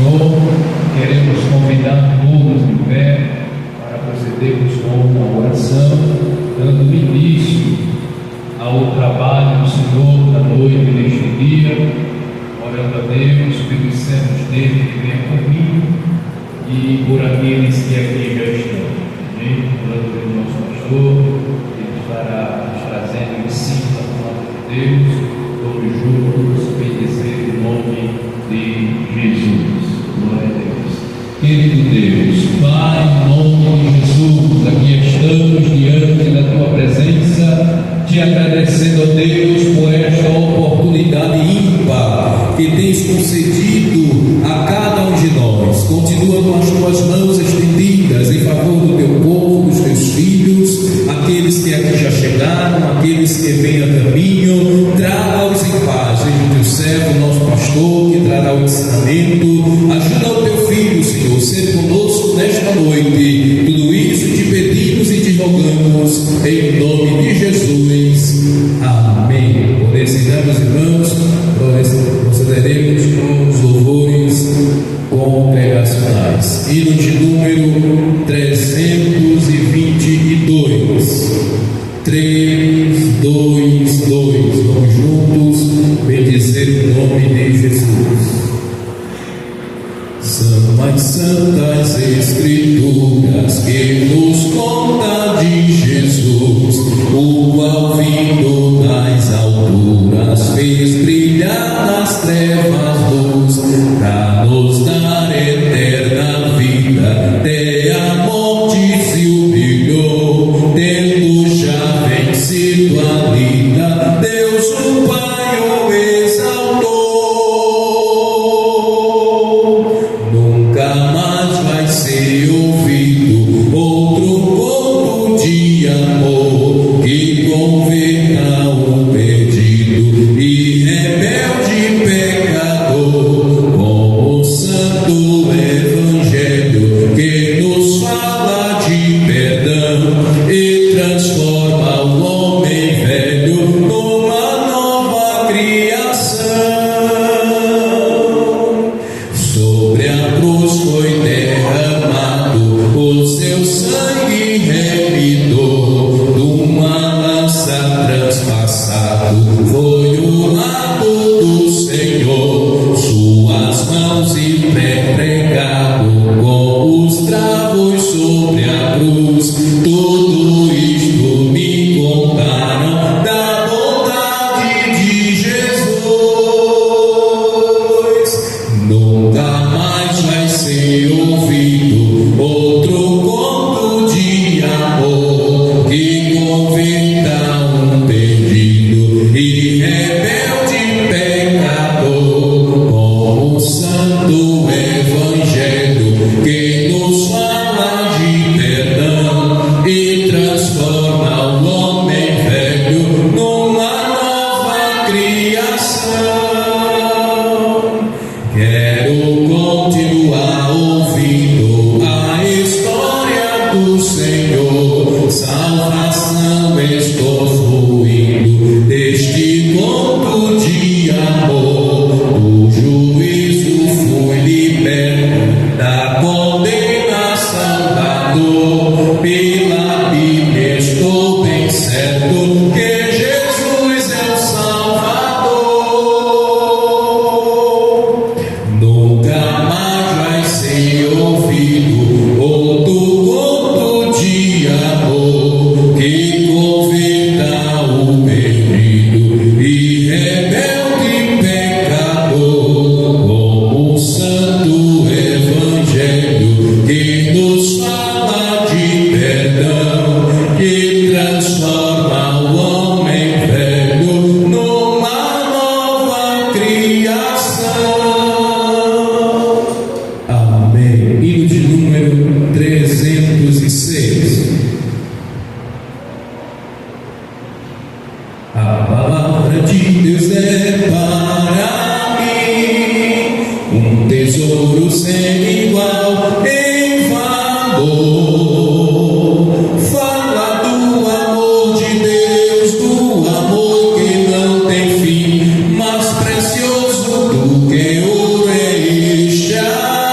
Senhor, queremos convidar todos de pé para procedermos com a oração, dando início ao trabalho do Senhor da noite deste dia, orando a Deus pelos servos dele que vem a caminho e por aqueles que aqui já estão. Amém? Orando pelo nosso pastor, ele estará nos trazendo o ensino da palavra de Deus. Vamos juntos bendizer o nome de Jesus. Glória a Deus. Querido Deus, Pai, em nome de Jesus, aqui estamos diante da Tua presença, te agradecendo, ó Deus, por esta oportunidade ímpar que tens concedido a cada um de nós. Continua com as Tuas mãos estendidas em favor do Teu povo, dos Teus filhos, aqueles que aqui já chegaram, aqueles que vêm a caminho. Traga-os em paz, seja o Teu servo, nosso pastor, que trará o ensinamento. Ajuda o Teu filho, Senhor, ser conosco nesta noite. Tudo isso te pedimos e te rogamos em nome de Jesus. Amém. Por esse meus irmãos, procederemos com os louvores congregacionais. Hino de número 322. 3, 2, 2. Vamos juntos bendizer o nome de Jesus. São as santas escrituras que nos conta de Jesus, o qual vindo das alturas fez brilhar nas trevas luz, para nos dar eterna vida. Até a morte se humilhou, tendo já vencido a vida, Deus o Pai o exaltou. Nunca mais vai ser ouvido outro conto de amor que converta o perdido e rebelde pecador, como o santo evangelho que nos fala de perdão e transforma o homem velho numa nova criação. Sobre a cruz foi derramado o seu sangue remidor, de uma lança transpassado foi o lado do Senhor, suas mãos e pé pregado com os travos sobre a cruz. Tudo isto me contaram da bondade de Jesus. Nunca mais vai ser ouvido outro conto de amor que converta um perdido e rebelde pecador, como o santo evangelho que nos fala de perdão e transforma o homem velho numa nova criação. Quero continuar ouvindo a história do Senhor, salvação estou fluindo deste conto de amor. Do juízo fui liberto, da condenação da dor. Pela Bíblia estou bem certo que Jesus é o Salvador. Nunca mais vai ser ouvido outro conto de amor que converta o perdido e rebelde pecador, como o santo evangelho que nos fala de perdão, que transforma o homem velho numa nova criação. Amém. Hino de número 306. A palavra de Deus é para mim um tesouro sem igual em valor. Fala do amor de Deus, do amor que não tem fim, mais precioso do que ouro é este amor.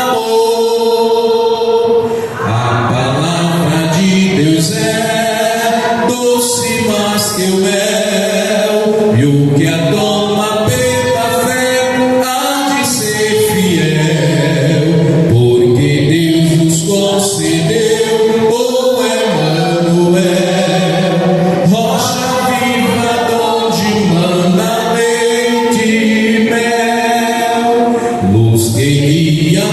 do dia.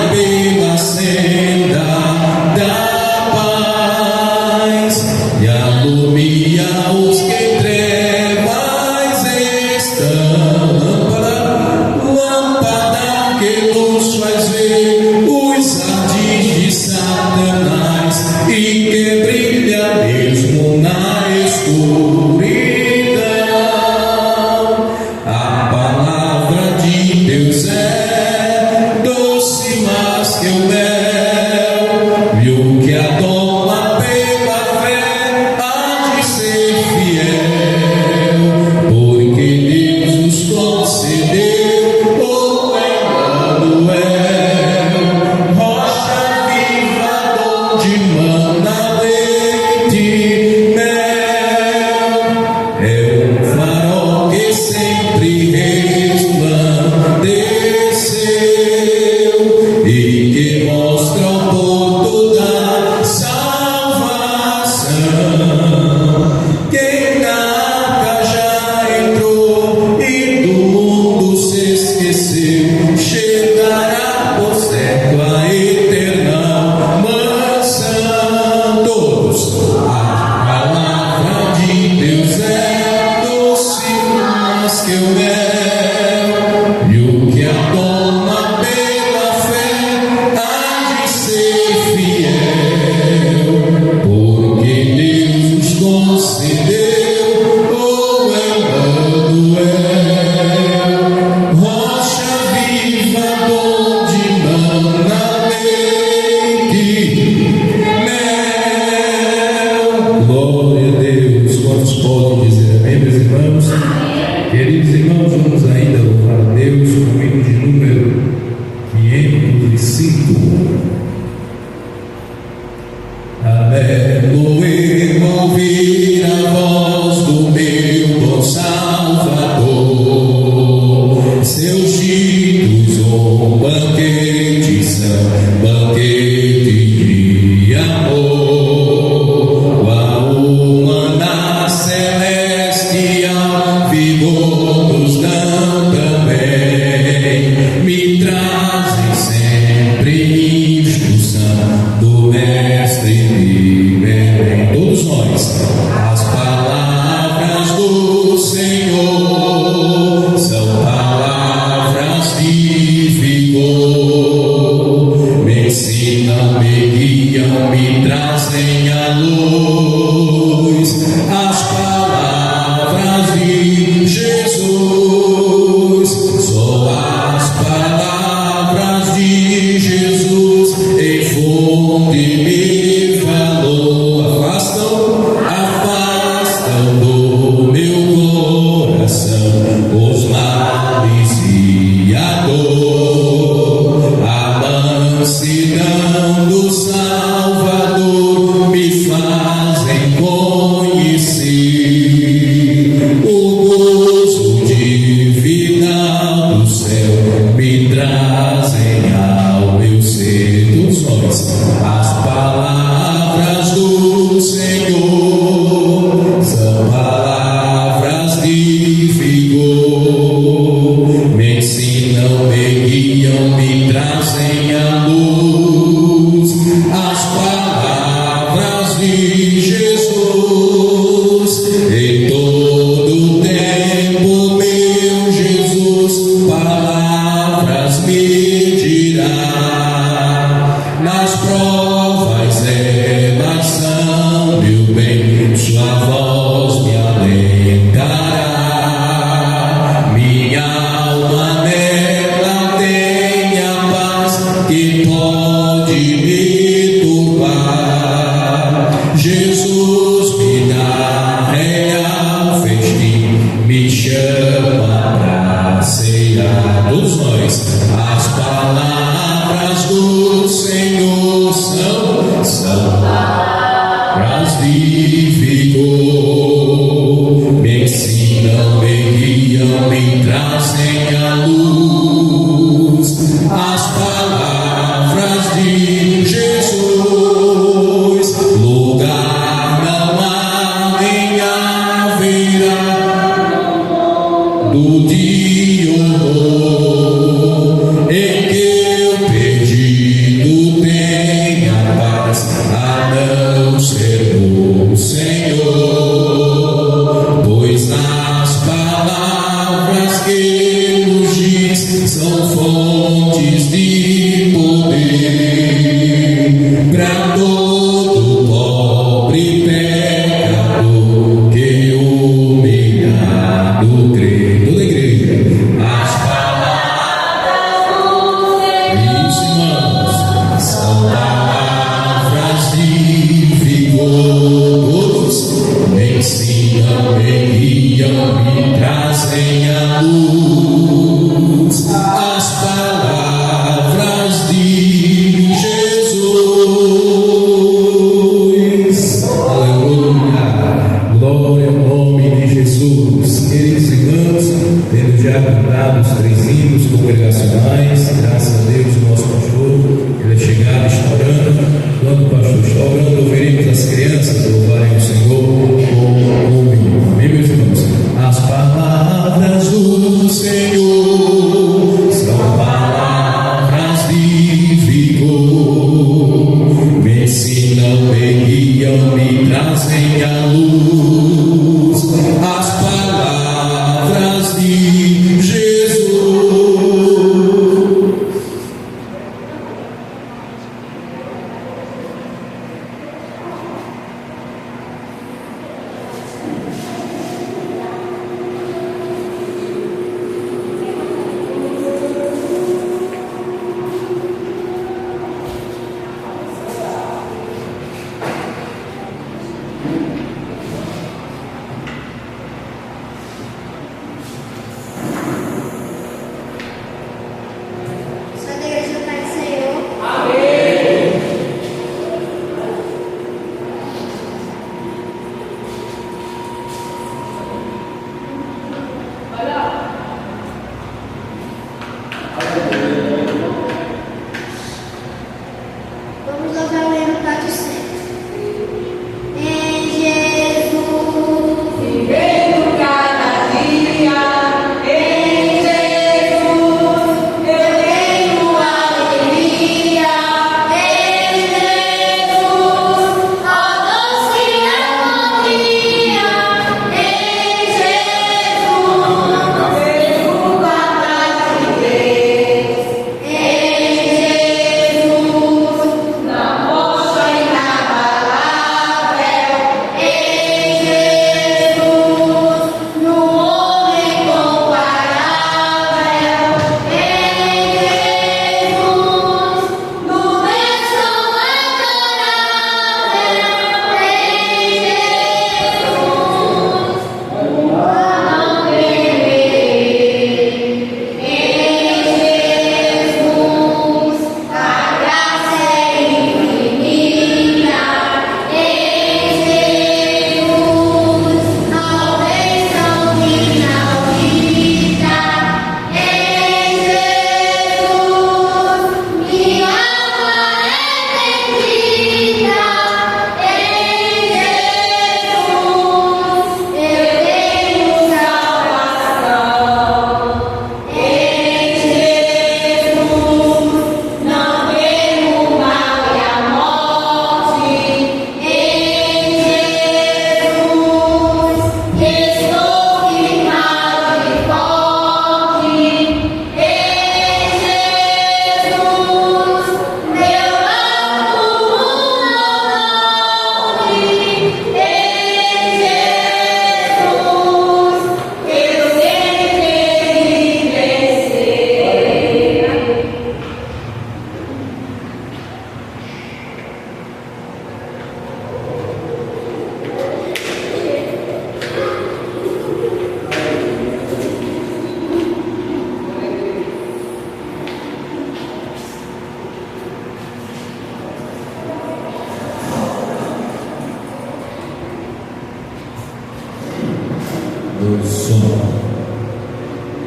sono.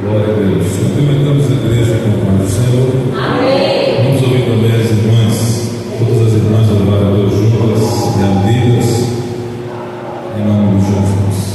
Glória a Deus. Cumprimentamos a igreja com a paz do Senhor. Amém. Vamos ouvir também as irmãs, todas as irmãs da Glória a Deus juntas, reunidas, em nome de Jesus.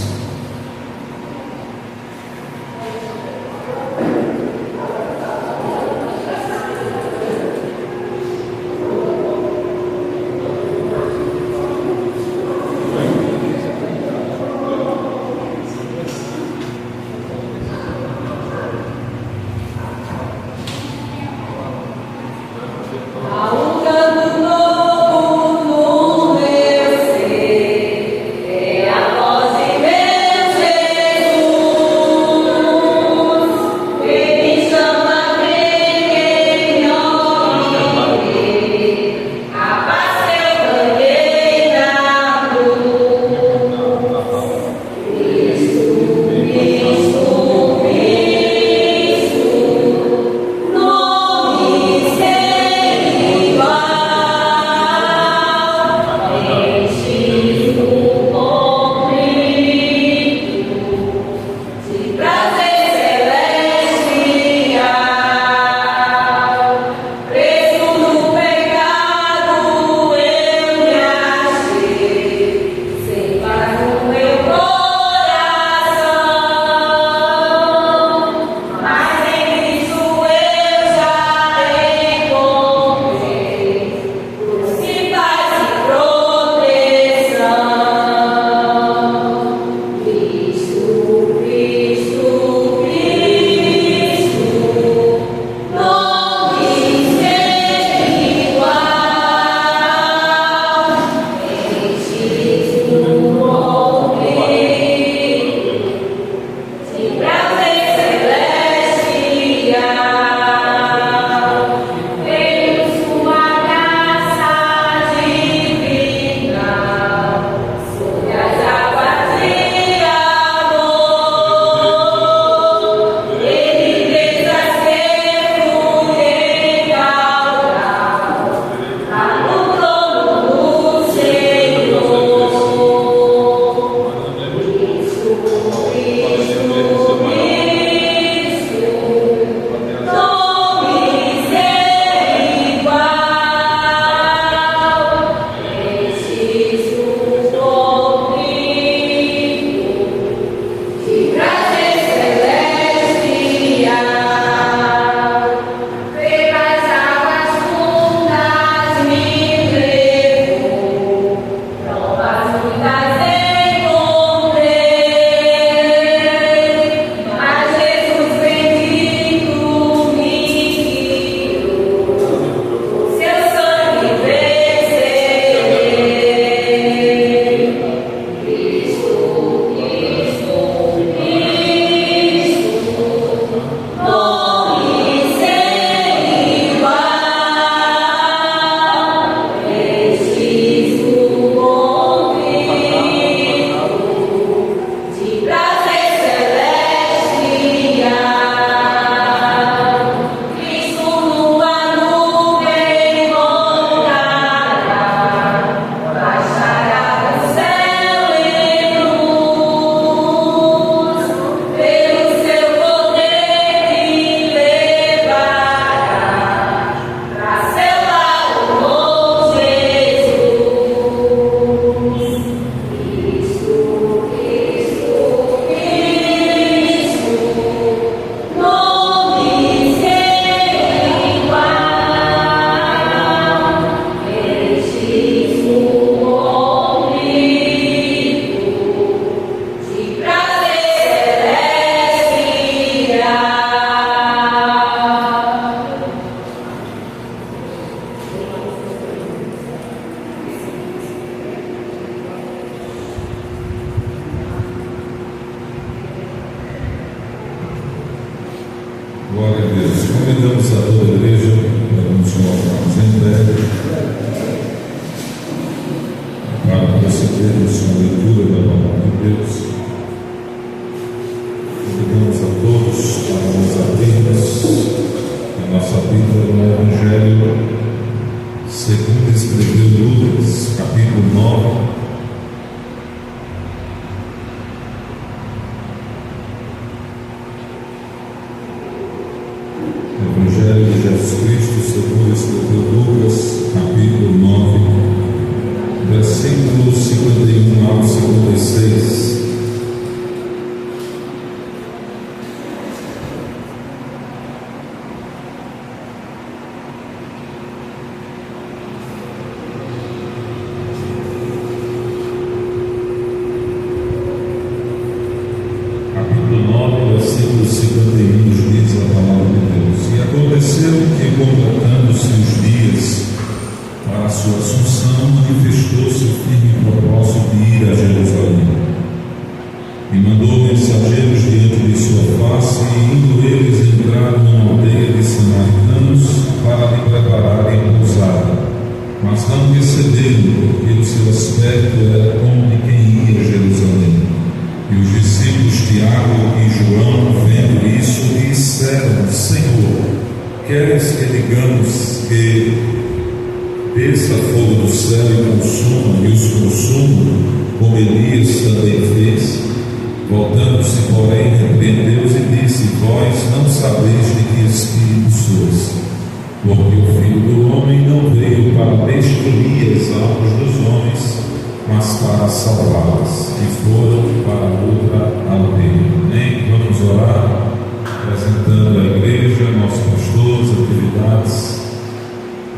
Glória a Deus. Convidamos a toda a igreja para nos colocarmos em pé para procedermos com a leitura da palavra de Deus. Convidamos a todos para nos abrirmos a nossa Bíblia no Evangelho segundo escreveu Lucas, capítulo 9. escreveu Lucas, capítulo 9, versículos 51 ao 56. Capítulo 9, versículo 51, diz a palavra de Deus. E aconteceu que, completando-se os dias para a sua assunção, manifestou-se o firme propósito de ir a Jerusalém. E mandou mensageiros diante de sua face, e indo eles entraram numa aldeia de samaritanos para lhe prepararem pousada. Mas não receberam, porque o seu aspecto era como de quem ia a Jerusalém. E os discípulos Tiago e João, vendo isso, disseram: Senhor, queres que digamos que desça fogo do céu e consuma, e os consuma, como Elias também fez? Voltando-se, porém, repreendeu-os e disse: Vós não sabeis de que espírito sois, porque o Filho do Homem não veio para destruir as almas dos homens, mas para salvá-las, que foram para outra aldeia. Amém? Vamos orar, apresentando a igreja, nossos pastores, atividades.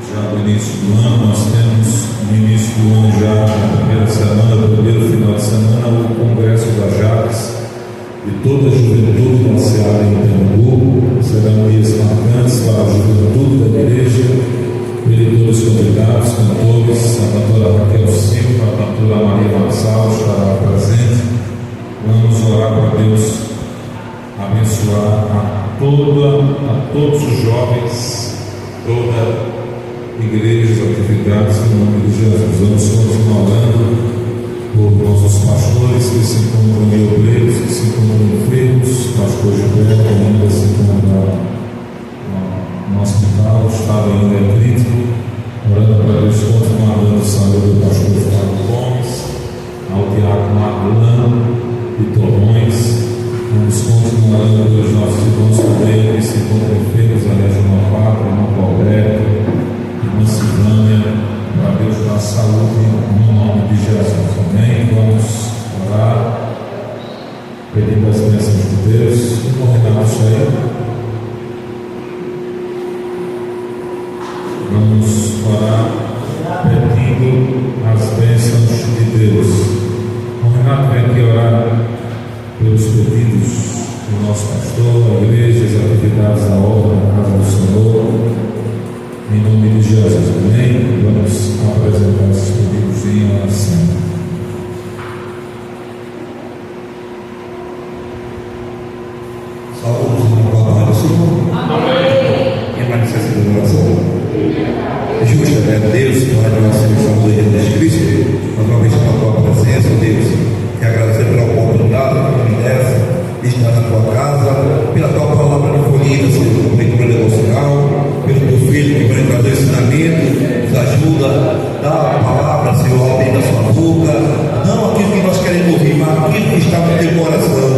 Já no início do ano, nós temos no início do ano, já na primeira semana, no primeiro final de semana, o Congresso da JACS, de toda a juventude da Seara em Pernambuco. Serão dias marcantes para a juventude da igreja. Vereadores convidados, cantores, a cantora Raquel Silva, a cantora Maria Marçal estará presente. Vamos orar para Deus abençoar a todos os jovens, toda a igreja, as atividades, em nome de Jesus. Vamos continuar orando por nossos pastores que se encontram em obreiros, que se encontram enfermos. Pastor Gilberto ainda se encontra no hospital, o estado ainda é crítico. Orando para Deus continuar dando saúde ao pastor Flávio Gomes, ao diácono Arlano e Torrões. Vamos continuar orando pelos nossos irmãos também que se encontram enfermos, a Regina Pátria, irmão Alberto, irmã Silvânia, para Deus dar saúde no nome de Jesus. Amém? Vamos orar, pedindo as bênçãos de Deus. O Renato saiu. Vamos orar pedindo as bênçãos de Deus. O Renato vem aqui orar pelos pedidos do nosso pastor, a igreja, as atividades da obra na casa do Senhor. Em nome de Jesus, amém? Vamos apresentar esses pedidos em oração. Saúde na palavra do Senhor. Amém. Quem mais necessita de oração? Justo é Deus, que nós nossa salvação de Jesus Cristo, nós vamos estar na tua presença, Deus, e agradecer pela oportunidade que me desse de estar na tua casa, pela tua palavra de folhida, Senhor, leitura devocional, pelo teu filho que vai trazer ensinamento, nos ajuda, dá a palavra, Senhor, ao bem da sua boca, não aquilo que nós queremos ouvir, mas aquilo que está no teu coração,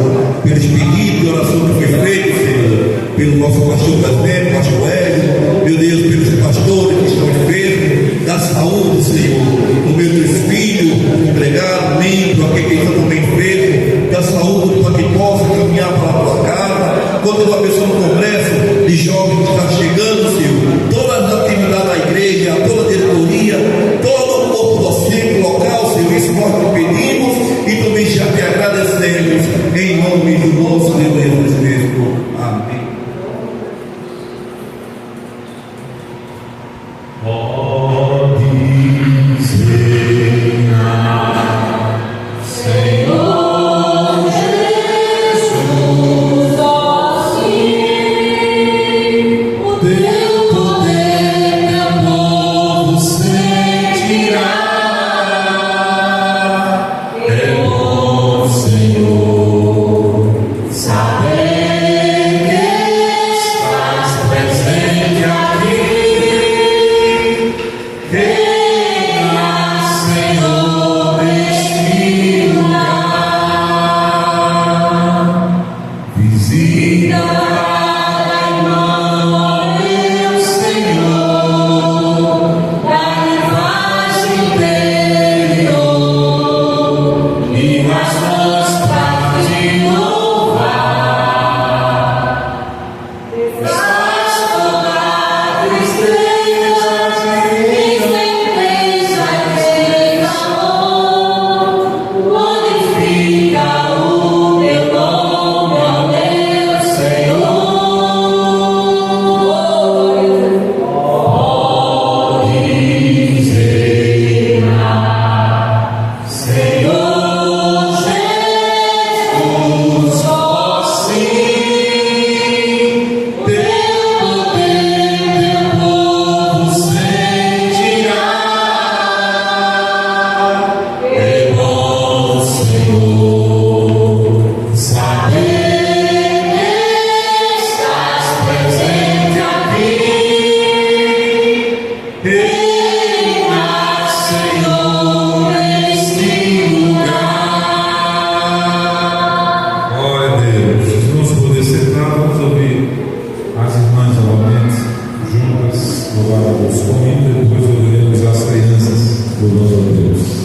pelos pedidos de oração que foi feito, Senhor, pelo nosso pastor presidente, pastor Hélio, meu Deus, pelos pastores que estão enfermos, da saúde, Senhor, do meu Deus filho, empregado, membro, aquele que está também enfermo, da saúde, para que possa caminhar para a tua casa. Continua abençoando o congresso de jovens que está chegando, Senhor, todas as atividades da igreja, toda a diretoria, todo o corpo docente local, Senhor, isso nós te pedimos e também já te agradecemos, em nome do nosso Deus Jesus Cristo. Amém. todos, comigo e depois ouviremos as crianças louvando a Deus.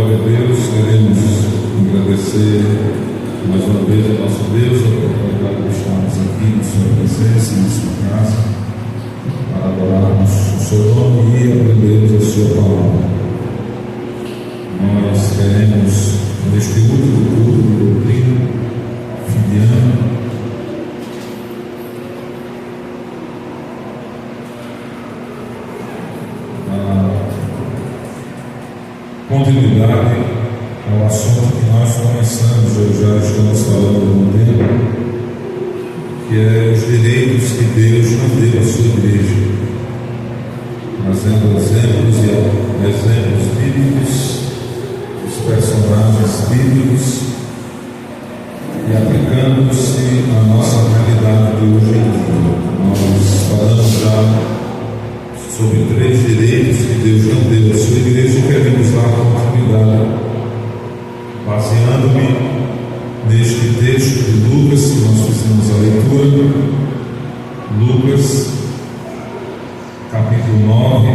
Glória a Deus, queremos agradecer mais uma vez ao nosso Deus, a oportunidade de estarmos aqui na sua presença, na sua casa, para adorarmos o seu nome e aprendermos a sua palavra. Nós queremos, neste último culto de doutrina filiana, continuidade ao assunto que nós começamos, ou já estamos falando há algum tempo, que é os direitos que Deus não deu à sua igreja, trazendo exemplos bíblicos, os personagens bíblicos e aplicando-se à nossa realidade de hoje em dia. Nós falamos já sobre 3 direitos que Deus não deu à sua igreja e queremos dar continuidade, baseando-me neste texto de Lucas, que nós fizemos a leitura, Lucas, capítulo 9,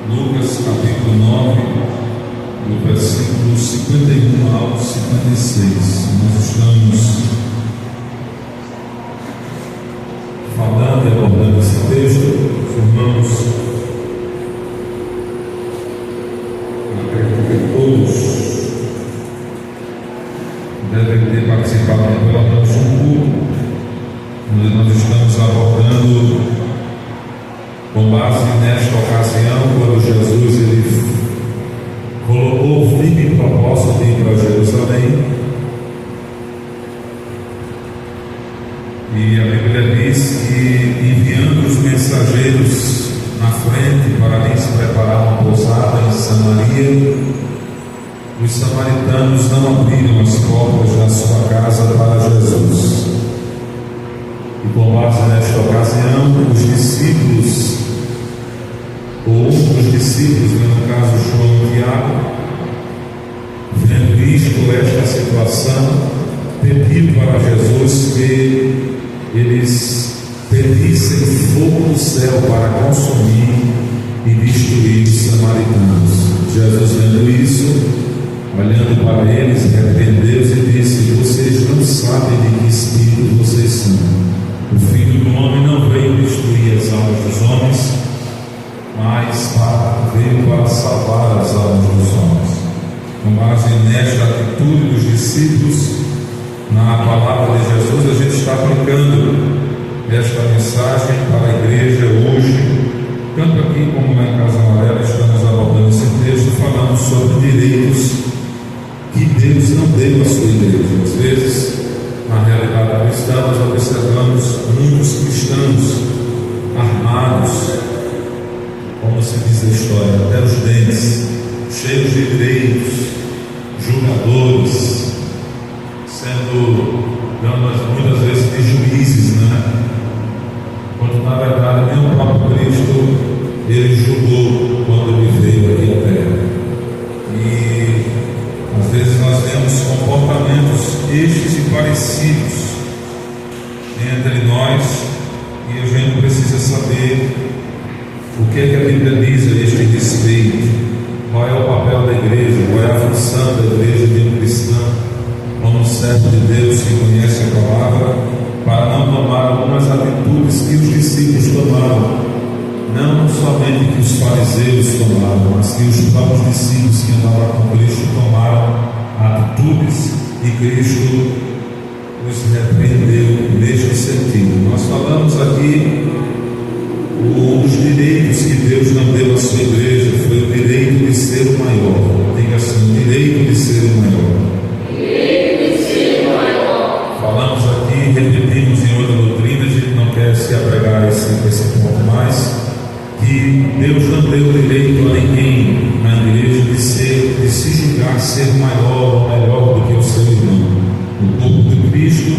Lucas, capítulo 9, do versículo 51 ao 56. Nós estamos falando e abordando esse texto. Os irmãos, acredito que todos devem ter participado pelo menos um culto, onde nós estamos abordando, com base nesta ocasião, quando Jesus colocou o firme propósito de ir para Jerusalém, e a Bíblia diz que, enviando os mensageiros na frente para lhes preparar uma pousada em Samaria, os samaritanos não abriram as portas da sua casa para Jesus. E com base nesta ocasião, os discípulos, ou um dos discípulos, no caso João e Tiago, vendo visto esta situação, pediu para Jesus que eles pedissem fogo do céu para consumir e destruir os samaritanos. Jesus, vendo isso, olhando para eles, repreendeu-os e disse: vocês não sabem de que espírito vocês são. O Filho do Homem não veio destruir as almas dos homens, mas veio para salvar as almas dos homens. Com base nesta atitude dos discípulos, na palavra de Jesus, a gente está aplicando esta mensagem para a igreja hoje, tanto aqui como lá em Casa Amarela. Estamos abordando esse texto, falando sobre direitos que Deus não deu à sua igreja. Às vezes, na realidade cristã, nós observamos muitos cristãos armados, como se diz a história, até os dentes, cheios de direitos, julgadores, sendo damas muitas vezes de juízes, quando na verdade nem o próprio Cristo ele julgou quando ele veio aqui à terra. E às vezes nós vemos comportamentos estes e parecidos entre nós, e a gente precisa saber o que é que a Bíblia diz a este respeito, qual é o papel da igreja, qual é a função da igreja de um cristão, como servo de Deus que conhece a palavra, para não tomar algumas atitudes que os discípulos tomaram, não somente que os fariseus tomaram, mas que os próprios discípulos que andavam com Cristo tomaram atitudes, e Cristo os repreendeu neste sentido. Nós falamos aqui um dos direitos que Deus não deu à sua igreja, foi o direito de ser o maior. Diga assim: o direito de ser o maior. Direito de ser o maior. Falamos aqui, repetimos em outra doutrina, a gente não quer se apegar a esse ponto mais, que Deus não deu direito a ninguém na igreja de se julgar ser maior ou melhor do que o seu irmão. No corpo de Cristo,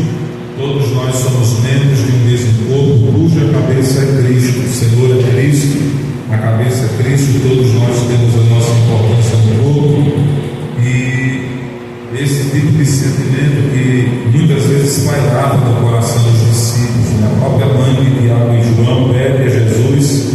todos nós somos membros de um mesmo corpo, cuja cabeça é Cristo. O Senhor é Cristo, a cabeça é Cristo, todos nós temos a nossa importância no corpo. E esse tipo de sentimento que muitas vezes pairava no coração João pede a Jesus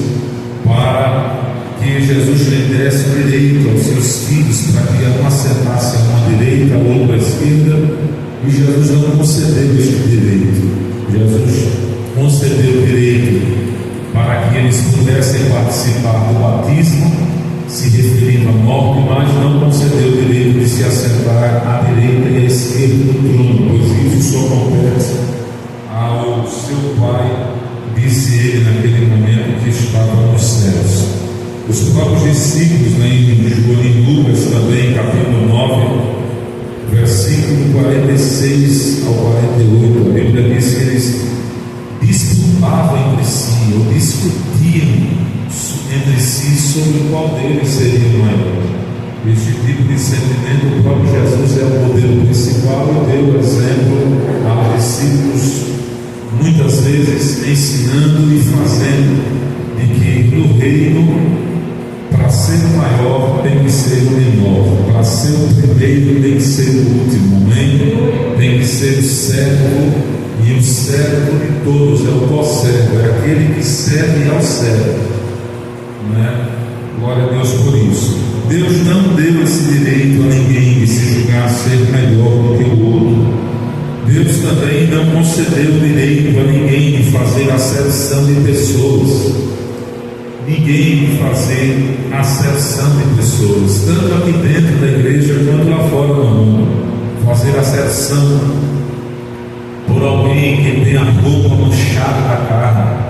para que Jesus lhe desse o direito aos seus filhos, para que um assentasse a uma direita, a outra à esquerda, e Jesus não concedeu este direito. Jesus concedeu o direito para que eles pudessem participar do batismo, se referindo à morte, mas não concedeu o direito de se assentar à direita e à esquerda do trono, pois isso só compete ao seu Pai, disse ele naquele momento que estava nos céus. Os próprios discípulos, em Lucas também, capítulo 9, versículo 46 ao 48, a Bíblia diz que eles disputavam entre si, ou discutiam entre si sobre qual deles seria o maior. Este tipo de sentimento, o próprio Jesus é o modelo principal e deu exemplo aos discípulos, muitas vezes ensinando e fazendo, de que no reino, para ser o maior tem que ser o menor, para ser o primeiro tem que ser o último, amém? Tem que ser o servo, e o servo de todos é o co-servo, é aquele que serve ao servo, né? Glória a Deus por isso. Deus não deu esse direito a ninguém de se julgar ser melhor do que o outro. Deus também não concedeu o direito a ninguém de fazer acepção de pessoas. Ninguém de fazer acepção de pessoas, tanto aqui dentro da igreja quanto lá fora do mundo. Fazer acepção por alguém que tem a roupa manchada da carne.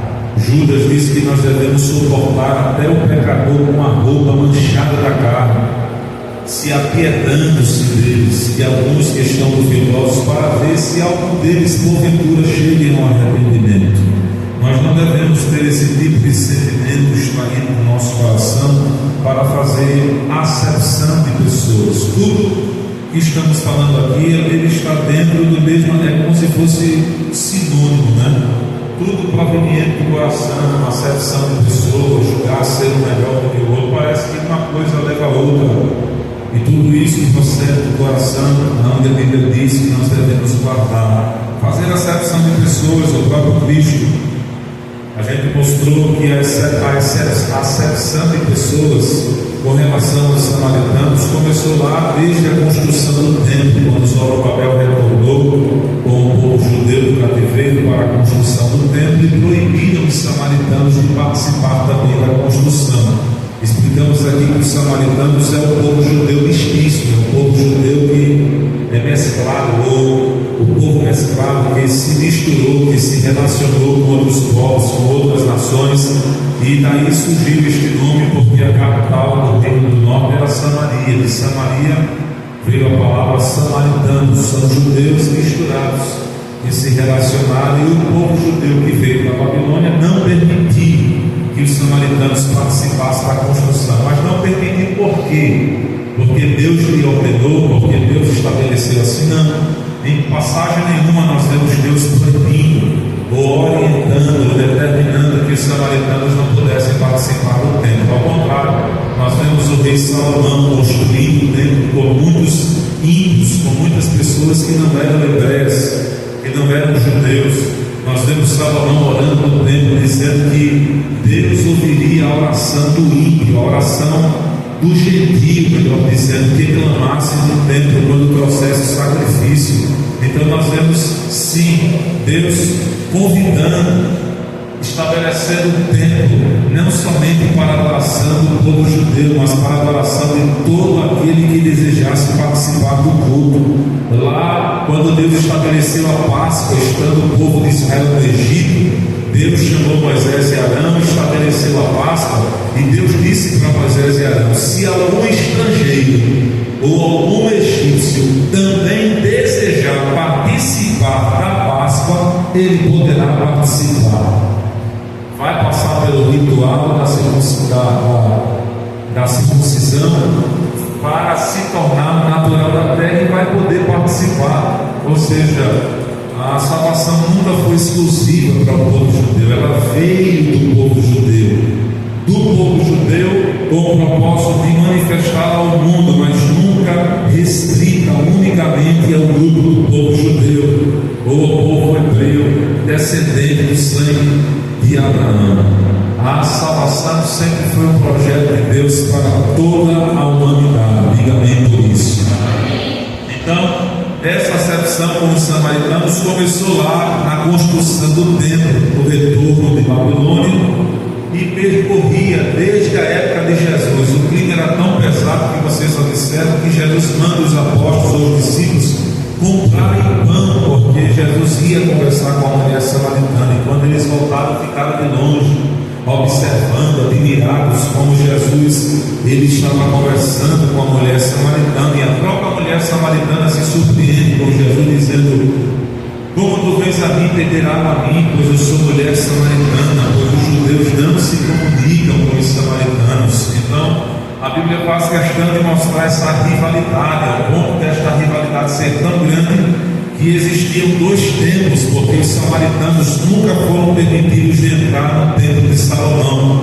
Judas diz que nós devemos suportar até o pecador com a roupa manchada da carne, se apiedando-se deles, e alguns que estão duvidosos, para ver se algum deles porventura cheguem ao arrependimento. Nós não devemos ter esse tipo de sentimento extraído do nosso coração para fazer acepção de pessoas. Tudo que estamos falando aqui, ele está dentro do mesmo, é como se fosse sinônimo, né? Tudo proveniente do coração, acepção de pessoas, julgar ser o melhor do que o outro, parece que uma coisa leva a outra. E tudo isso que procede do coração, não, a Bíblia diz que nós devemos guardar. Fazer acepção de pessoas, o próprio Cristo, a gente mostrou que a acepção de pessoas com relação aos samaritanos começou lá desde a construção do templo, quando Zorobabel retornou com o povo judeu do cativeiro para a construção do templo e proibiram os samaritanos de participar também da construção. Explicamos aqui que os samaritanos é o povo judeu mestiço, é o povo judeu que é mesclado, ou o povo mesclado que se misturou, que se relacionou com outros povos, com outras nações, e daí surgiu este nome porque a capital do reino do norte era Samaria. De Samaria veio a palavra samaritanos, são judeus misturados que se relacionaram, e o povo judeu que veio da Babilônia não permitiu que os samaritanos participassem da construção, mas não permitiu por quê? Porque Deus lhe ordenou, porque Deus estabeleceu assim, não. Em passagem nenhuma nós vemos Deus proibindo ou orientando, determinando que os samaritanos não pudessem participar do templo. Ao contrário, nós vemos o rei Salomão construindo o templo com muitos índios, com muitas pessoas que não eram hebreias, que não eram judeus. Nós vemos Salomão orando no templo, dizendo que Deus ouviria a oração do ímpio, a oração do gentio, melhor dizendo, que clamasse no templo quando trouxesse o sacrifício. Então nós vemos sim Deus convidando, estabelecendo o templo não somente para a adoração do povo judeu, mas para a adoração de todo aquele que desejasse participar do culto. Lá, quando Deus estabeleceu a Páscoa, estando o povo de Israel no Egito, Deus chamou Moisés e Arão, estabeleceu a Páscoa, e Deus disse para Moisés e Arão: se algum estrangeiro ou algum egípcio também desejar participar da Páscoa, ele poderá participar. Vai passar pelo ritual da circuncisão para se tornar natural da terra e vai poder participar. Ou seja, a salvação nunca foi exclusiva para o povo judeu, ela veio do povo judeu com o propósito de manifestar ao mundo, mas nunca restrita unicamente ao grupo do povo judeu ou ao povo hebreu, descendente do sangue de de Abraão. A salvação sempre foi um projeto de Deus para toda a humanidade. Diga amém por isso. Então, essa acepção com os samaritanos começou lá na construção do templo, no retorno de Babilônia, e percorria desde a época de Jesus. O clima era tão pesado que vocês observam que Jesus manda os apóstolos ou os discípulos comprarem pão, porque Jesus ia conversar com a mulher samaritana, e quando eles voltaram, ficaram de longe, observando, admirados como Jesus ele estava conversando com a mulher samaritana, e a própria mulher samaritana se surpreende com Jesus dizendo: como tu vens a mim pedir água a mim, pois eu sou mulher samaritana, pois os judeus não se comunicam com os samaritanos. Então a Bíblia faz questão de mostrar essa rivalidade, ao ponto desta rivalidade ser tão grande que existiam dois templos, porque os samaritanos nunca foram permitidos de entrar no templo de Salomão.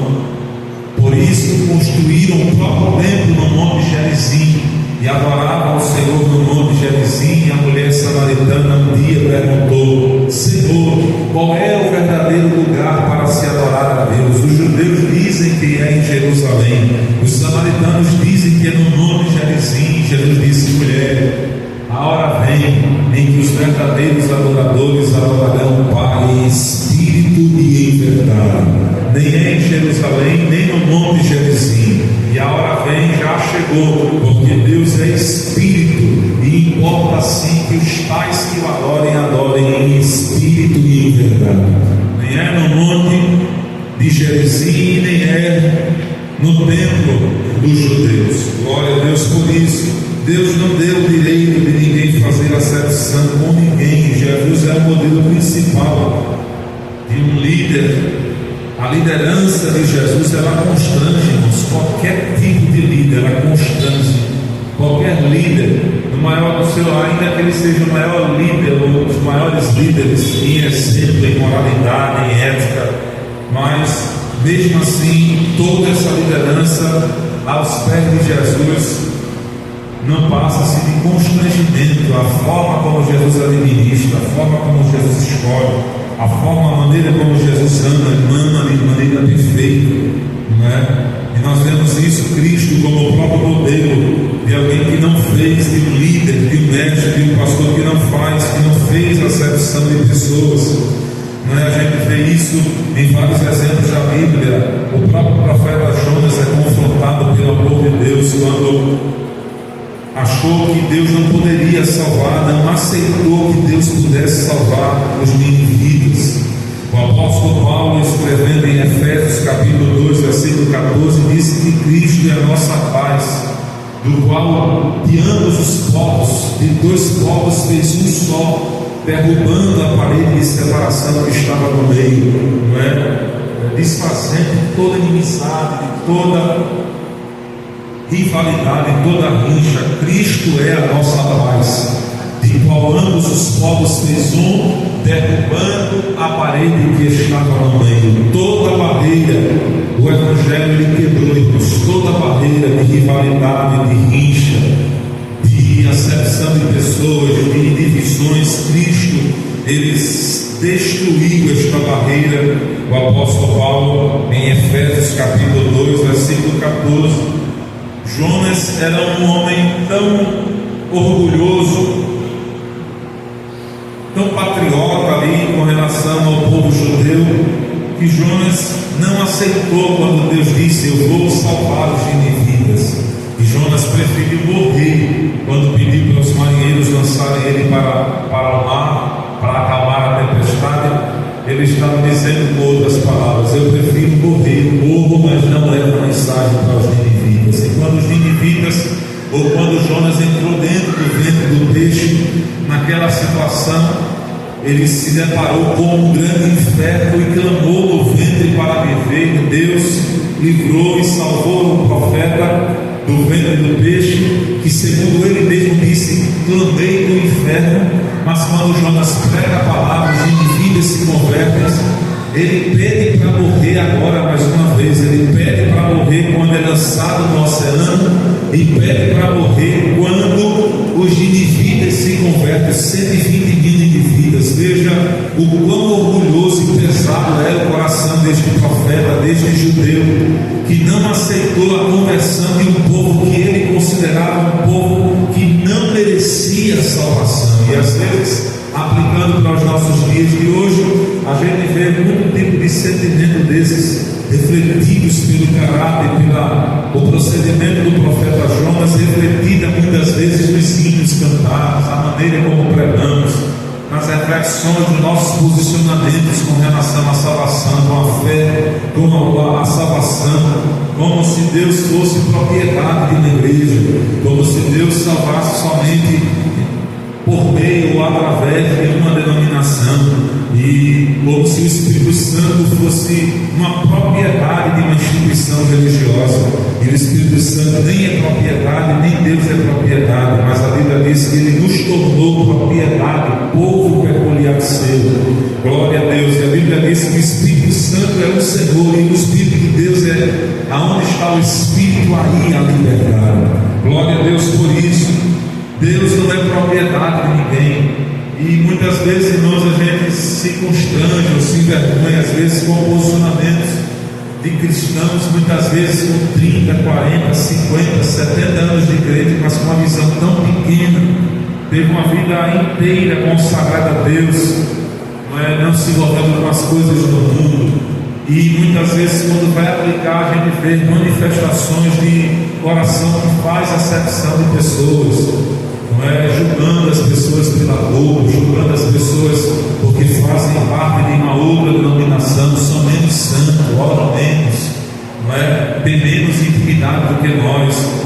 Por isso construíram o próprio templo no monte Gerizim e adoravam ao Senhor no monte Gerizim. E a mulher samaritana um dia perguntou: Senhor, qual é o verdadeiro lugar para se adorar a Deus? Os judeus dizem que é em Jerusalém, os samaritanos dizem que é no monte Gerizim. Jesus disse: mulher, a hora vem em que os verdadeiros adoradores adorarão o Pai em espírito e em verdade. Nem é em Jerusalém, nem no monte Gerizim. E a hora vem, já chegou, porque Deus é espírito, e importa assim que os tais que o adorem em espírito e em verdade. Nem é no monte de Gerizim, nem é no templo dos judeus. Glória a Deus por isso. Deus não deu o direito de ninguém fazer acepção com ninguém. Jesus é o modelo principal de um líder. A liderança de Jesus, ela constrange, irmãos. Qualquer tipo de líder, ela constrange. Qualquer líder, o maior do seu, ainda que ele seja o maior líder, ou os maiores líderes em exemplo, em moralidade, em ética, mas mesmo assim, toda essa liderança aos pés de Jesus não passa-se de constrangimento. A forma como Jesus administra, a forma como Jesus escolhe, a forma, a maneira como Jesus anda, emana de maneira perfeita, não é? E nós vemos isso, Cristo como o próprio modelo de alguém que não fez, de um líder, de um mestre, de um pastor que não faz, que não fez acepção de pessoas, não é? A gente vê isso em vários exemplos da Bíblia. O próprio profeta Jonas é confrontado pelo amor de Deus quando achou que Deus não poderia salvar, não aceitou que Deus pudesse salvar os ninivitas. O apóstolo Paulo, escrevendo em Efésios capítulo 2, versículo 14, disse que Cristo é a nossa paz, do qual de ambos os povos, de dois povos fez um só, derrubando a parede de separação que estava no meio, não é? Desfazendo toda inimizade, toda rivalidade, toda rincha. Cristo é a nossa paz, de qual ambos os povos fez um, derrubando a parede que estava no meio. Toda barreira o Evangelho lhe quebrou, irmãos. Toda barreira de rivalidade, de rincha, de acepção de pessoas, de divisões, Cristo ele destruiu esta barreira. O apóstolo Paulo em Efésios capítulo 2, versículo 14. Jonas era um homem tão orgulhoso, tão patriota ali com relação ao povo judeu, que Jonas não aceitou quando Deus disse: eu vou salvar os ninivitas. E Jonas preferiu morrer quando pediu para os marinheiros lançarem ele para o mar, para acalmar a tempestade. Ele estava dizendo com outras palavras: eu prefiro morrer, morro, mas não levo a mensagem para os ninivitas. E quando os ninivitas, ou quando Jonas entrou dentro do ventre do peixe, naquela situação, ele se deparou com um grande inferno e clamou no ventre para viver. Deus livrou e salvou o profeta do ventre do peixe, que segundo ele mesmo disse: clamei no inferno. Mas quando Jonas prega a palavra, os ninivitas se convertem. Ele pede para morrer agora mais uma vez. Ele pede para morrer quando é lançado no oceano, e pede para morrer quando os ninivitas se convertem. 120 mil ninivitas. Veja o quão orgulhoso e pesado era o coração de deste profeta, deste judeu, que não aceitou a conversão de um povo que ele considerava um povo que não merecia salvação. E às vezes, aplicando para os nossos dias de hoje, a gente vê muito tipo de sentimento desses refletidos pelo caráter, pelo procedimento do profeta Jonas, refletida muitas vezes nos hinos cantados, a maneira como pregamos, nas reflexões dos nossos posicionamentos com relação à salvação, com a fé, com a salvação, como se Deus fosse propriedade de uma igreja, como se Deus salvasse somente por meio ou através de uma denominação, e como se o Espírito Santo fosse uma propriedade de uma instituição religiosa. E o Espírito Santo nem é propriedade, nem Deus é propriedade, mas a Bíblia diz que Ele nos tornou propriedade, povo peculiar seu. Glória a Deus. E a Bíblia diz que o Espírito Santo é o Senhor, e o Espírito de Deus é aonde está o Espírito, aí a liberdade. Glória a Deus por isso. Deus não é propriedade de ninguém. E muitas vezes, irmãos, a gente se constrange ou se envergonha, às vezes, com posicionamentos de cristãos, muitas vezes com 30, 40, 50, 70 anos de igreja, mas com uma visão tão pequena, teve uma vida inteira consagrada a Deus, não se envolvendo com as coisas do mundo. E muitas vezes, quando vai aplicar, a gente vê manifestações de coração que faz acepção de pessoas, julgando as pessoas pela boca, julgando as pessoas porque fazem parte de uma outra denominação, são menos santos, oram menos, tem menos intimidade do que nós.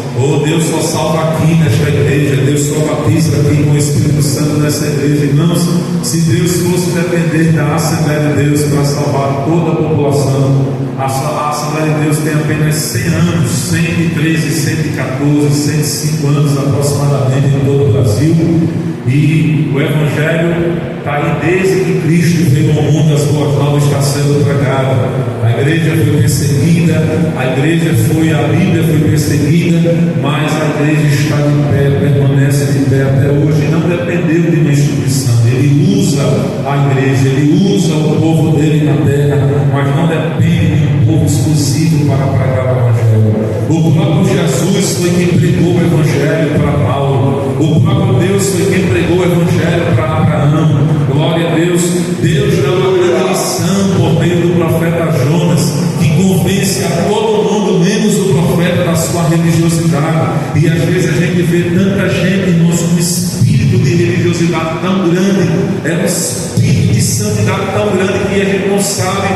Deus só salva aqui nesta igreja, Deus só batiza aqui com o Espírito Santo nessa igreja. Irmãos, se Deus fosse depender da Assembleia de Deus para salvar toda a população, a Assembleia de Deus tem apenas 100 anos, 113, 114, 105 anos aproximadamente em todo o Brasil, e o Evangelho está aí desde que Cristo veio ao mundo, as boas novas estão sendo pregadas. A igreja foi perseguida, a Bíblia foi perseguida, mas a igreja está de pé, permanece de pé até hoje. Não dependeu de uma instituição. Ele usa a igreja, ele usa o povo dele na terra, mas não depende de um povo exclusivo para pregar o Evangelho. O próprio Jesus foi quem pregou o Evangelho para Paulo, o próprio Deus foi quem pregou o Evangelho para Abraão. Glória a Deus. Deus dá uma grande lição por meio do profeta Jonas, que convence a todo mundo, menos o profeta, da sua religiosidade. E às vezes a gente vê tanta gente, irmãos, com um espírito de religiosidade tão grande, um espírito de santidade tão grande, que a gente não sabe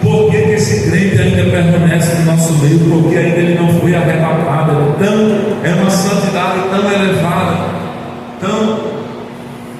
por que esse crente ainda permanece no nosso meio, porque ainda ele não foi arrebatado. É uma santidade tão elevada, tão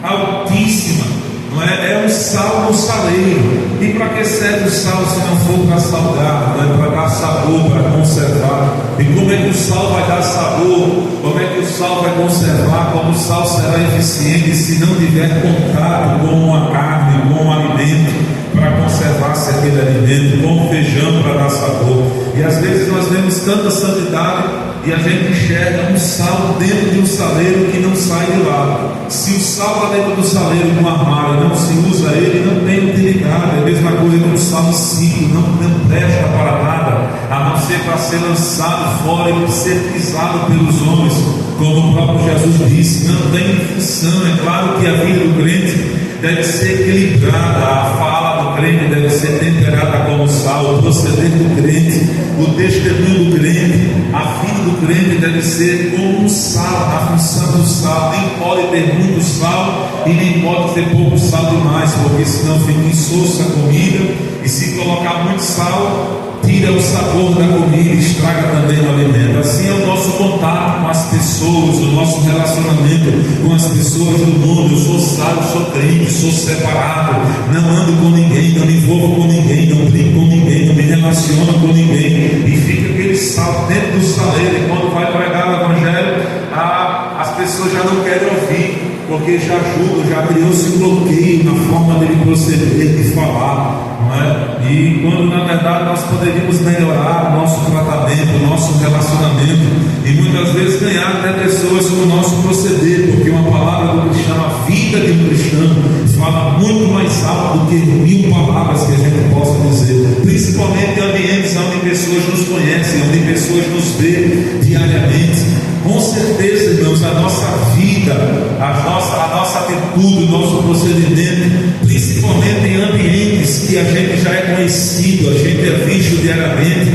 altíssima, não é? É um sal no saleiro. E para que serve o sal se não for para salgar, não é? Para dar sabor, para conservar. E como é que o sal vai dar sabor? Como é que o sal vai conservar? Como o sal será eficiente se não tiver contato com uma carne, com um alimento, para conservar-se aquele alimento, com o feijão para dar sabor? E às vezes nós vemos tanta santidade e a gente enxerga um sal dentro de um saleiro que não sai de lá. Se o sal está dentro do saleiro, no armário, não se usa ele, não tem utilidade. É a mesma coisa que um sal em si, não presta para nada, a não ser para ser lançado fora e ser pisado pelos homens, como o próprio Jesus disse. Não tem função. É claro que a vida do crente deve ser equilibrada, a fala do crente deve ser temperada como sal, o proceder do crente, o testemunho do crente, a vida do crente deve ser como um sal, a função do sal. Nem pode ter muito sal e nem pode ter pouco sal demais, porque senão fica insossa a comida, e se colocar muito sal, tira o sabor da comida e estraga também o alimento. Assim é o nosso contato com as pessoas, o nosso relacionamento com as pessoas do mundo. Eu sou salvo, sou crente, sou separado, não ando com ninguém, não me envolvo com ninguém, não brinco com ninguém, não me relaciono com ninguém, e fica aquele sal dentro do saleiro, e quando vai pregar o Evangelho, as pessoas já não querem ouvir, porque já julgam, já criou-se um bloqueio na forma dele proceder, de falar, não é? E quando na verdade nós poderíamos melhorar o nosso tratamento, o nosso relacionamento, e muitas vezes ganhar até pessoas com o nosso proceder, porque uma palavra do cristão, a vida de um cristão, fala muito mais alto do que 1000 palavras que a gente possa dizer, principalmente em ambientes onde pessoas nos conhecem, onde pessoas nos veem diariamente. Com certeza, irmãos, a nossa vida, a nossa atitude, o nosso procedimento, principalmente em ambientes que a gente já é conhecido, a gente é visto diariamente,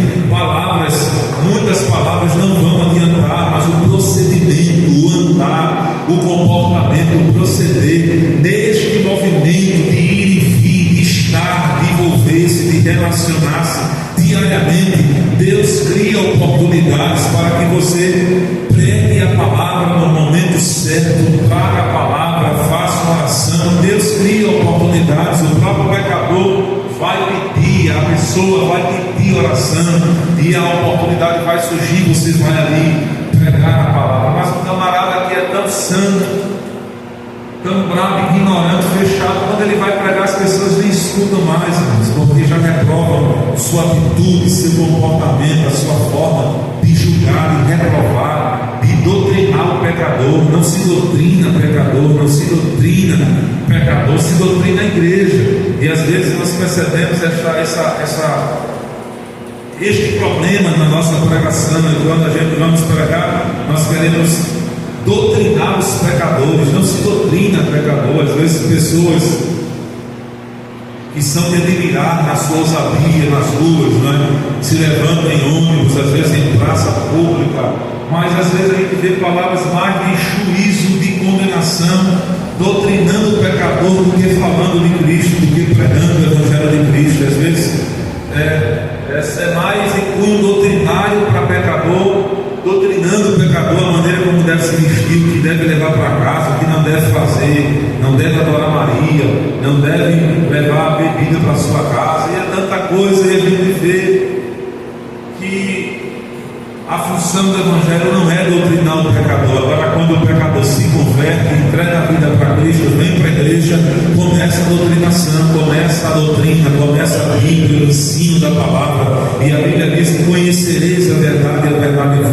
muitas palavras não vão adiantar, mas o procedimento, o andar, o comportamento, o proceder, neste movimento de ir e vir, de estar, de envolver-se, de relacionar-se diariamente, Deus cria oportunidades para que você pregue a palavra no momento certo, traga a palavra, faça uma oração. Deus cria oportunidades. O próprio pecador vai pedir, a pessoa vai pedir oração e a oportunidade vai surgir, você vai ali pregar a palavra. Mas o camarada que é tão santo, tão bravo, ignorante, fechado, quando ele vai pregar, as pessoas nem escutam mais, irmãos, porque já reprovam sua atitude, seu comportamento, a sua forma de julgar, de reprovar, de doutrinar o pecador. Não se doutrina pecador, não se doutrina pecador, se doutrina a igreja. E às vezes nós percebemos este problema na nossa pregação. Quando a gente vamos pregar, nós queremos doutrinar os pecadores. Não se doutrina pecador. Às vezes pessoas que são de admirar na sua ousadia, nas ruas, né? Se levantam em ônibus, às vezes em praça pública, mas às vezes a gente vê palavras mais de juízo, de condenação, doutrinando o pecador do que falando de Cristo, do que pregando o Evangelho de Cristo. Às vezes é mais em cunho doutrinário para pecador, doutrinando o pecador a maneira como deve se vestir, o que deve levar para casa, o que não deve fazer, não deve adorar Maria, não deve levar a bebida para sua casa, e é tanta coisa. E a gente vê que a função do Evangelho não é doutrinar o pecador. Agora, quando o pecador se converte, entrega a vida para Cristo, vem para a igreja, começa a doutrinação, começa a doutrina, começa a Bíblia, o ensino da palavra. E a Bíblia diz que conhecereis a verdade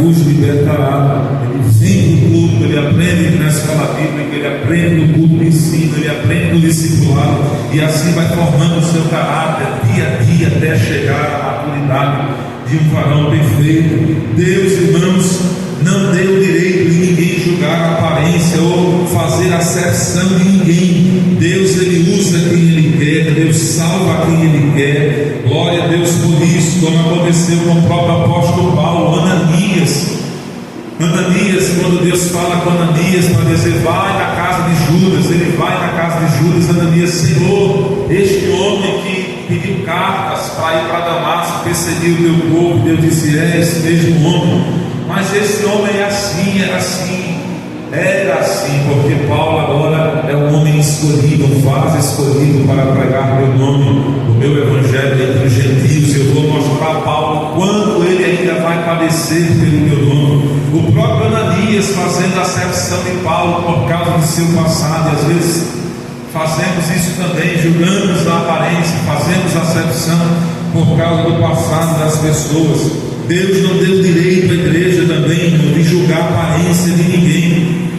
vos libertará. Ele vem do culto, ele aprende na escola bíblica, ele aprende no culto de ensino, ele aprende no discipulado, e assim vai formando o seu caráter dia a dia até chegar à maturidade de um varão perfeito. Deus, irmãos, não deu direito de ninguém julgar a aparência ou fazer acepção de ninguém. Deus, ele usa quem ele quer, Deus salva quem ele quer. Glória a Deus por isso, como aconteceu com o próprio apóstolo Paulo. Ananias, quando Deus fala com Ananias para dizer, vai na casa de Judas, ele vai na casa de Judas. Ananias, Senhor, este homem que pediu cartas para ir para Damasco, perseguir o teu povo. Deus disse, é esse mesmo homem. Mas esse homem era assim, porque Paulo agora é um homem escolhido, um vaso escolhido para pregar meu nome, o meu evangelho entre os gentios. Eu vou mostrar a Paulo quanto ele ainda vai padecer pelo meu nome. O próprio Ananias fazendo acepção de Paulo por causa do seu passado. E às vezes fazemos isso também, julgamos a aparência, fazemos acepção por causa do passado das pessoas. Deus não deu direito à igreja também de julgar a aparência de ninguém.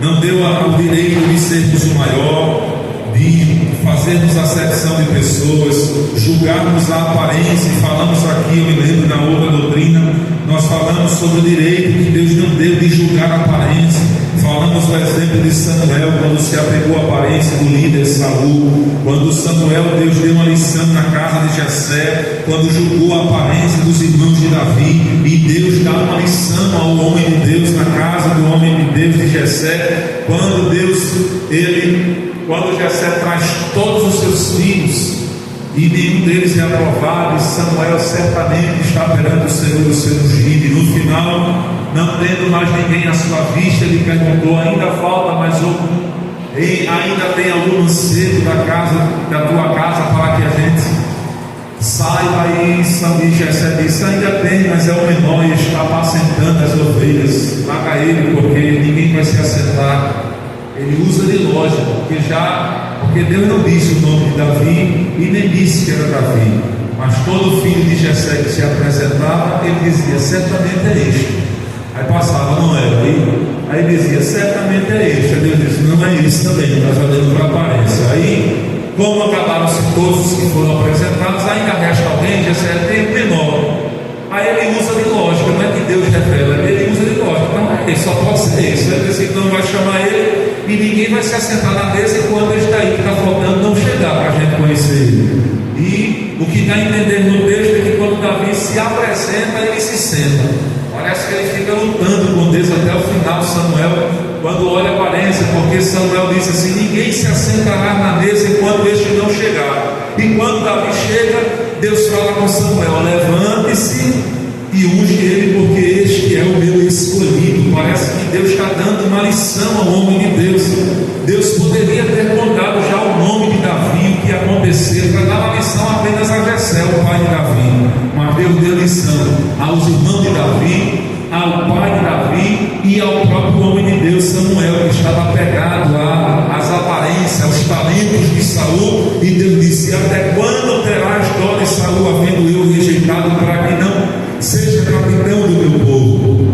Não deu o direito de sermos o maior, de fazermos acepção de pessoas, julgarmos a aparência. E falamos aqui, eu me lembro na outra doutrina, nós falamos sobre o direito que Deus não deu de julgar a aparência. Falamos do exemplo de Samuel, quando se apegou à aparência do líder Saul. Quando Samuel, Deus deu uma lição na casa de Jessé, quando julgou a aparência dos irmãos de Davi. E Deus dá uma lição ao homem de Deus na casa do homem de Deus de Jessé, quando Jessé traz todos os seus filhos e nenhum deles é aprovado, e Samuel certamente está perante o Senhor o seu ungido. E no final, não tendo mais ninguém à sua vista, ele perguntou, ainda falta mais algum? Ainda tem algum mancebo da tua casa para que a gente saiba? E Jessé disse, ainda tem, mas é o menor e está apacentando as ovelhas. Traga ele, porque ninguém vai se acertar. Ele usa de lógica, porque Deus não disse o nome de Davi e nem disse que era Davi, mas todo filho de Jessé que se apresentava, ele dizia, certamente é este. Aí passava, não era. Aí dizia, certamente é este. Aí Deus disse, não é isso também, nós olhamos para a aparência. Aí Como acabaram-se todos os que foram apresentados, ainda resta alguém, Jessé tem menor. Aí ele usa de lógica, não é que Deus revela, ele usa de lógica. Então, ele só pode ser isso. Ele disse que não vai chamar ele e ninguém vai se assentar na mesa enquanto ele está aí, que está faltando não chegar para a gente conhecer ele. E o que dá a entender no texto é que quando Davi se apresenta, ele se senta. Parece que ele fica lutando com Deus até o final, Samuel, quando olha a aparência, porque Samuel disse assim: ninguém se assentará na mesa enquanto este não chegar. E quando Davi chega, Deus fala com Samuel: levante-se e unge ele, porque este é o meu escolhido. Parece que Deus está dando uma lição ao homem de Deus. Deus poderia ter contado já o nome de Davi, o que ia acontecer, para dar uma lição apenas a Jessé, o pai de Davi. Mas Deus deu lição aos irmãos de Davi, ao pai de Davi e ao próprio homem de Deus, Samuel, que estava apegado às aparências, aos talentos de Saul. E Deus disse: até quando terás dó de Saul, havendo eu rejeitado, para que não seja capitão do meu povo?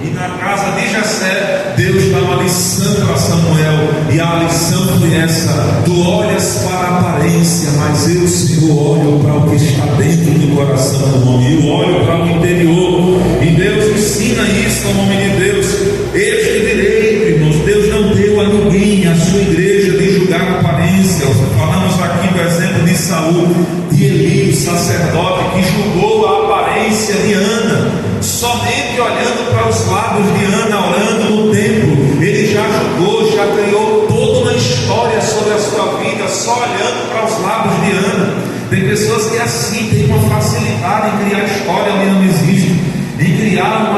E na casa de Jessé, Deus dá uma lição para Samuel, e a lição foi essa: tu olhas para a aparência, mas eu, Senhor, olho para o que está dentro do coração do homem, eu olho para o interior. E Deus ensina isso ao homem de Deus. Este direito, irmãos, Deus não deu a ninguém, a sua igreja, de julgar a aparência. Falamos aqui do exemplo de Saul, de Eli, o sacerdote, que julgou a aparência de Ana, somente olhando para os lábios de Ana, orando no templo. Ele já julgou, já criou toda uma história sobre a sua vida, só olhando para os lábios de Ana. Tem pessoas que assim têm uma facilidade em criar história onde não existe, em criar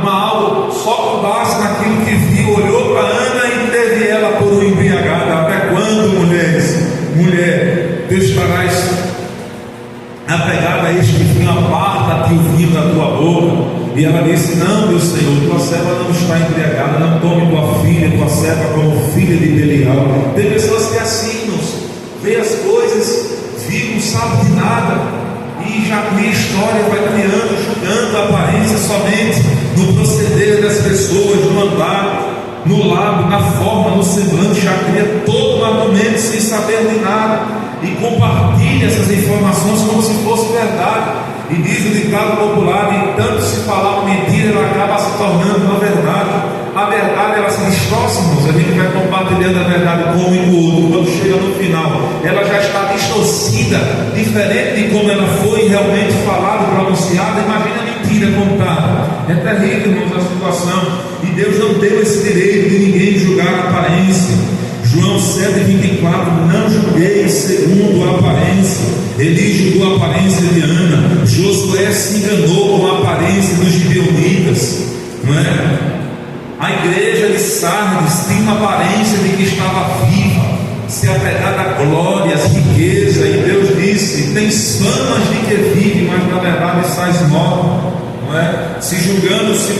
uma algo só com base naquilo que viu, olhou para Ana e teve ela por uma embriagada. Até quando, mulher, tu estarás apegada a este vinho, aparta-te o vinho da tua boca? E ela disse: não, meu Senhor, tua serva não está embriagada, não tome tua filha, tua serva, como filha de Belial. Tem pessoas que assim, vê as coisas, vive, não sabe de nada, e já cria história, vai criando, julgando a aparência somente no proceder das pessoas, no andar, no lábio, na forma, no semblante, já cria todo um argumento sem saber de nada, e compartilha essas informações como se fosse verdade. E diz o ditado popular: de tanto se falar uma mentira, ela acaba se tornando uma verdade. A verdade, ela se distorce, irmãos. A gente vai compartilhando a verdade com um e com o outro. Quando chega no final, ela já está distorcida, diferente de como ela foi realmente falada, pronunciada. Imagina a mentira contada. É terrível, irmãos, a situação. E Deus não deu esse direito de ninguém julgar a aparência. João 7,24: não julguei segundo a aparência. Eli julgou a aparência de Ana. Josué se enganou com a aparência dos gibeonitas, não é? A igreja de Sardes tinha uma aparência de que estava viva, se apegada à glória, às riquezas, e Deus disse: tens famas de que vive, mas na verdade estás morto, não é? Se julgando-se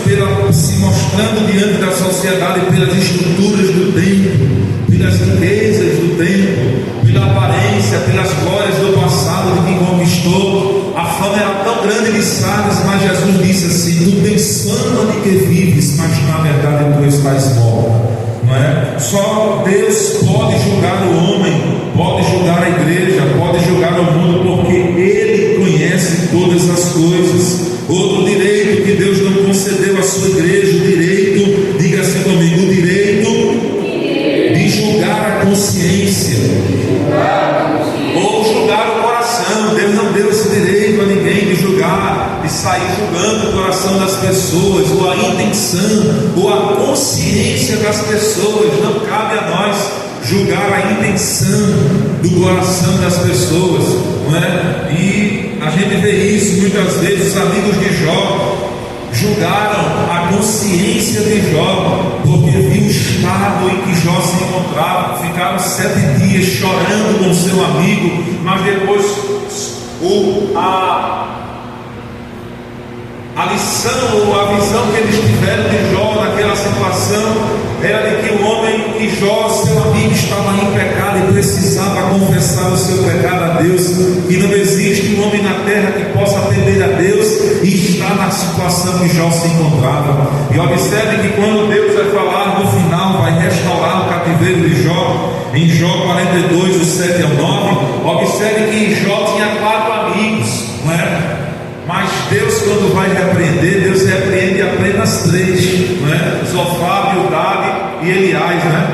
se mostrando diante da sociedade pelas estruturas do templo, pelas riquezas do templo, pela aparência, pelas glórias do passado de quem conquistou. A fama era tão grande de Sardes, mas Jesus disse assim: tu tens fama de que vives, mas na verdade tu estás morto, não é? Só Deus pode julgar o homem, pode julgar a igreja, pode julgar o mundo, porque Ele conhece todas as coisas. Outro direito que Deus não concedeu à sua igreja, o direito, diga assim comigo, o direito de julgar a consciência ou julgar o coração. Deus não deu esse direito a ninguém de julgar, de sair julgando o coração das pessoas, ou a intenção, ou a consciência das pessoas. Não cabe a nós julgar a intenção do coração das pessoas, não é? E a gente vê isso muitas vezes. Os amigos de Jó julgaram a consciência de Jó, porque viu o estado em que Jó se encontrava. Ficaram 7 dias chorando com seu amigo, mas depois a lição ou a visão que eles tiveram de Jó naquela situação era de que o homem, que Jó, seu amigo, estava em pecado e precisava confessar o seu pecado a Deus, que não existe um homem na terra que possa atender a Deus e está na situação que Jó se encontrava. E observe que quando Deus vai falar no final, vai restaurar o cativeiro de Jó, em Jó 42, do 7 ao 9, Observe que Jó tinha 4 amigos, não é? Mas Deus, quando vai repreender, Deus repreende apenas 3, não é? Zofar, Bildade e Eliás, né?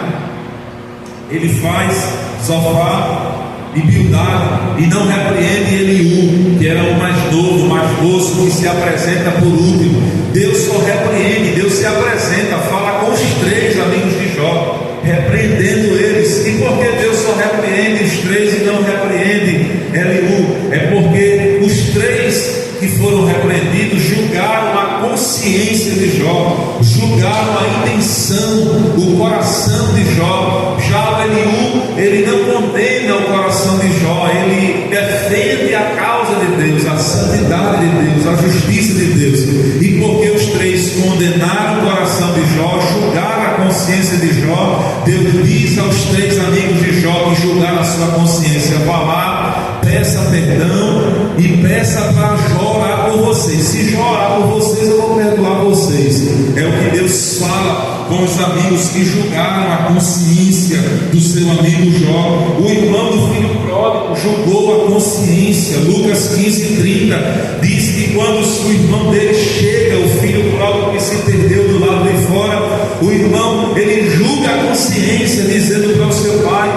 Ele faz Zofar e Bildade e não repreende Eliú, que era o mais novo, mais moço, que se apresenta por último. Deus só repreende, Deus se apresenta, fala com os 3 amigos de Jó, repreendendo eles. E por que Deus só repreende os 3 e não repreende Eliú? É porque os 3 que foram repreendidos julgaram a consciência de Jó, julgaram a intenção, o coração de Jó. Já o Eliú, ele não condena o coração de Jó, ele defende a causa de Deus, a santidade de Deus, a justiça de Deus. E porque os 3 condenaram o coração de Jó, julgaram a consciência de Jó, Deus diz aos 3 amigos de Jó que julgaram a sua consciência: vá lá, peça perdão e peça para Jó orar por vocês. Se Jó orar por vocês, eu vou perdoar vocês. É o que Deus fala com os amigos que julgaram a consciência do seu amigo Jó. O irmão do filho pródigo julgou a consciência. Lucas 15:30 diz que quando o irmão dele chega, o filho pródigo que se perdeu do lado de fora, o irmão, ele julga a consciência, dizendo para o seu pai: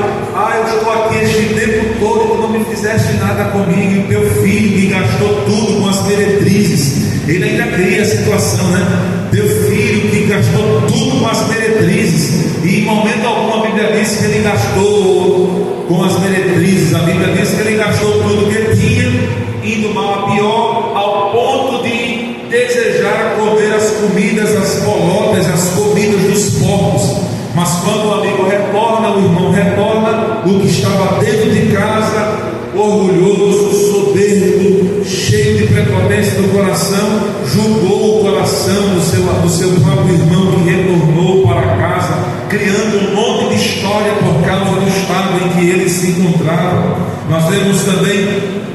eu estou aqui este tempo todo, tu não me fizeste nada comigo, e o teu filho que gastou tudo com as meretrizes. Ele ainda cria a situação, né? Teu filho que gastou tudo com as meretrizes. E em momento algum a Bíblia diz que ele gastou com as meretrizes. A Bíblia diz que ele gastou tudo que tinha, indo mal a pior, ao ponto de desejar comer as comidas, as bolotas, as comidas dos porcos. Mas quando o amigo retorna, o irmão retorna, o que estava dentro de casa, orgulhoso, soberbo, cheio de prepotência do coração, julgou o coração do seu próprio irmão, que retornou para casa, criando um monte de história por causa do estado em que ele se encontrava. Nós vemos também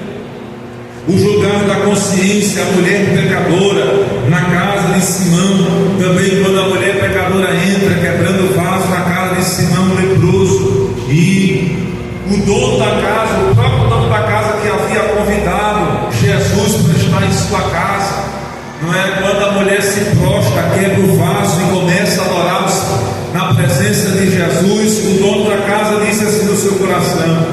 o julgar da consciência, a mulher pecadora na casa de Simão. Também quando a mulher pecadora entra quebrando o vaso na casa de Simão leproso, e o dono da casa, o próprio dono da casa que havia convidado Jesus para estar em sua casa, não é? Quando a mulher se prostra, quebra o vaso e começa a adorar na presença de Jesus, o dono da casa disse assim no seu coração: